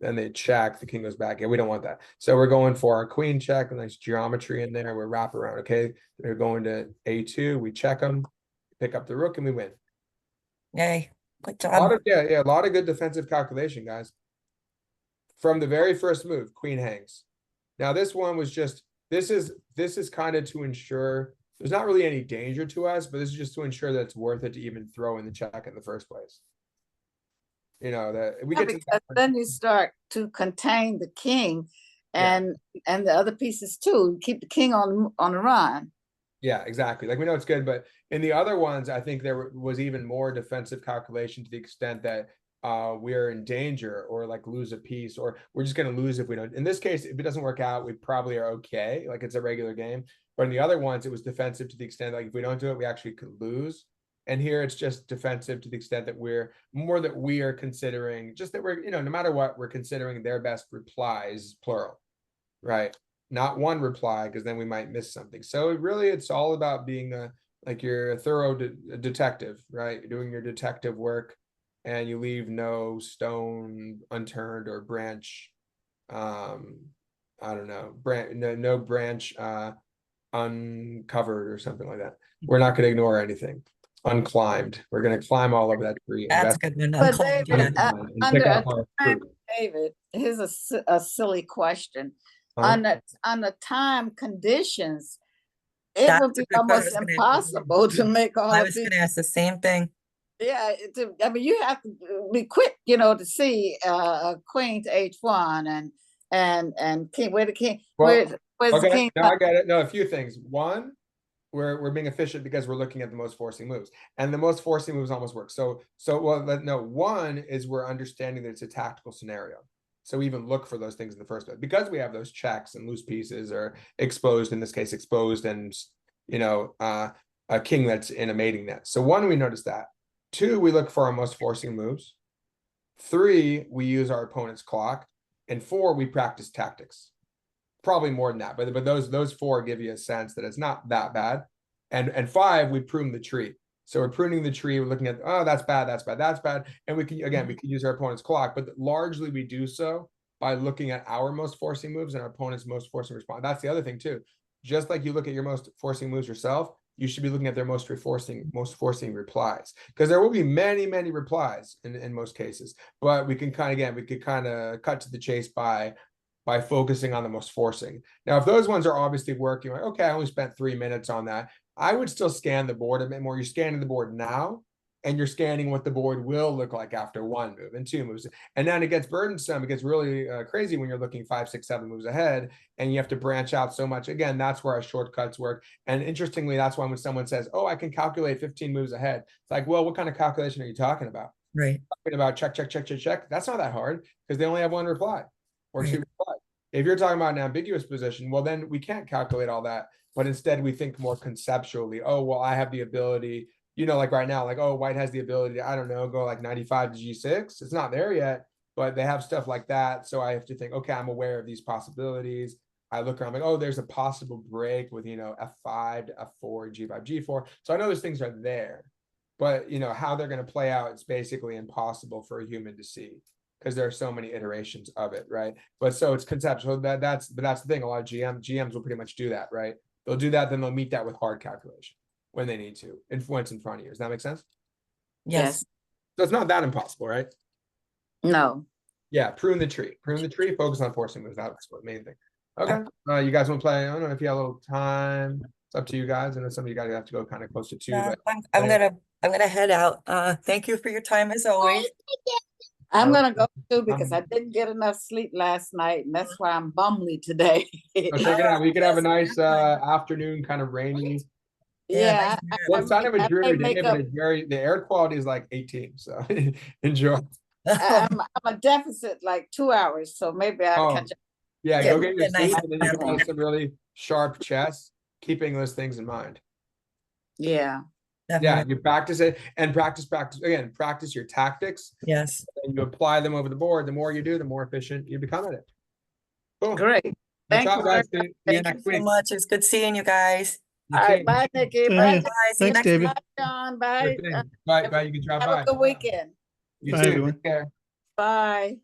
Then they check, the king goes back. Yeah, we don't want that. So we're going for our queen check, a nice geometry in there. We're wrap around, okay? They're going to a2, we check them, pick up the rook, and we win. yay. Good A lot job. of, a lot of good defensive calculation, guys. From the very first move, queen hangs. Now this one was just, this is kind of to ensure there's not really any danger to us, but this is just to ensure that it's worth it to even throw in the check in the first place. That we Yeah, get to because then you start to contain the king Yeah. and the other pieces too. Keep the king on the run. Yeah, exactly. Like we know it's good, but in the other ones, I think there was even more defensive calculation to the extent that we're in danger or like lose a piece, or we're just going to lose if we don't. In this case, if it doesn't work out, we probably are okay. Like it's a regular game. But in the other ones, it was defensive to the extent like if we don't do it, we actually could lose. And here it's just defensive to the extent that we are considering just that we're, no matter what, we're considering their best replies, plural, right? Not one reply, because then we might miss something. So it's all about being like you're a thorough detective, right? You're doing your detective work, and you leave no stone unturned or branch, I don't know, no branch uncovered or something like that. We're not going to ignore anything unclimbed. We're going to climb all over that tree. That's a good one. But Unclaimed, David, yeah. And under pick a up our time, fruit. David, here's a silly question. Huh? On the time conditions, it That's would a be good question. I almost was gonna- impossible to make all I of was these. gonna ask the same thing. Yeah, I mean, you have to be quick, you know, to see queen to h1 and king. Where the king? Well, Where's the okay, king? no, I get it. No, a few things. One, we're being efficient because we're looking at the most forcing moves, and the most forcing moves almost work. One is we're understanding that it's a tactical scenario. So we even look for those things in the first place because we have those checks and loose pieces or exposed, in this case, exposed and a king that's in a mating net. So one, we notice that. Two, we look for our most forcing moves. Three, we use our opponent's clock, and four, we practice tactics. Probably more than that, but those four give you a sense that it's not that bad. And five, we prune the tree. So we're pruning the tree. We're looking at, oh, that's bad, that's bad, that's bad. And we can use our opponent's clock, but largely we do so by looking at our most forcing moves and our opponent's most forcing response. That's the other thing too. Just like you look at your most forcing moves yourself, you should be looking at their most forcing replies, because there will be many replies in most cases. But we could kind of cut to the chase by focusing on the most forcing. Now, if those ones are obviously working, like, okay, I only spent 3 minutes on that, I would still scan the board a bit more. You're scanning the board now, and you're scanning what the board will look like after 1 move and 2 moves. And then it gets burdensome. It gets really crazy when you're looking 5, 6, 7 moves ahead, and you have to branch out so much. Again, that's where our shortcuts work. And interestingly, that's why when someone says, oh, I can calculate 15 moves ahead, it's like, well, what kind of calculation are you talking about? Right. Talking about check. That's not that hard because they only have 1 reply or Right. 2 replies. If you're talking about an ambiguous position, well, then we can't calculate all that. But instead, we think more conceptually. Oh, well, I have the ability, like right now, like, oh, white has the ability to, I don't know, go like 95 to G6. It's not there yet, but they have stuff like that. So I have to think, okay, I'm aware of these possibilities. I look around like, oh, there's a possible break with, F5 to F4, G5, G4. So I know those things are there. But, how they're going to play out, it's basically impossible for a human to see, because there are so many iterations of it, right? But so it's conceptual. That's the thing. A lot of GMs will pretty much do that, right? They'll do that, then they'll meet that with hard calculation when they need to. Influence in front of you. Does that make sense? Yes. So it's not that impossible, right? No. Yeah, prune the tree. Focus on forcing moves. That's the main thing. Okay. You guys want to play? I don't know if you have a little time. It's up to you guys. I know some of you guys have to go kind of close to 2. Yeah, But I'm gonna head out. Thank you for your time as always. I'm gonna go too because I didn't get enough sleep last night, and that's why I'm bumbly today. take it out. We could have a nice afternoon, kind of rainy. Yeah, Well, it's kind of a I dreary may day, make but up. it's the air quality is like 18, so enjoy. I'm a deficit like 2 hours, so maybe I'll Oh, catch up. yeah, Yeah, go get your get a nice sleep, and then you can nap. play some really sharp chess, keeping those things in mind. Yeah. Yeah, Definitely. you practice it and practice again. Practice your tactics, Yes. and you apply them over the board. The more you do, the more efficient you become at it. Cool. Great. Good Thank job, you very guys. See you Thank you next so week. much. It's good seeing you guys. All right, bye, Nikki. Same Bye, here. Bye. See you Thanks, next David. week. Bye, John. Sure Bye. thing. Bye. You can drop Have by. a good weekend. You Bye, too. everyone. Take care. Bye.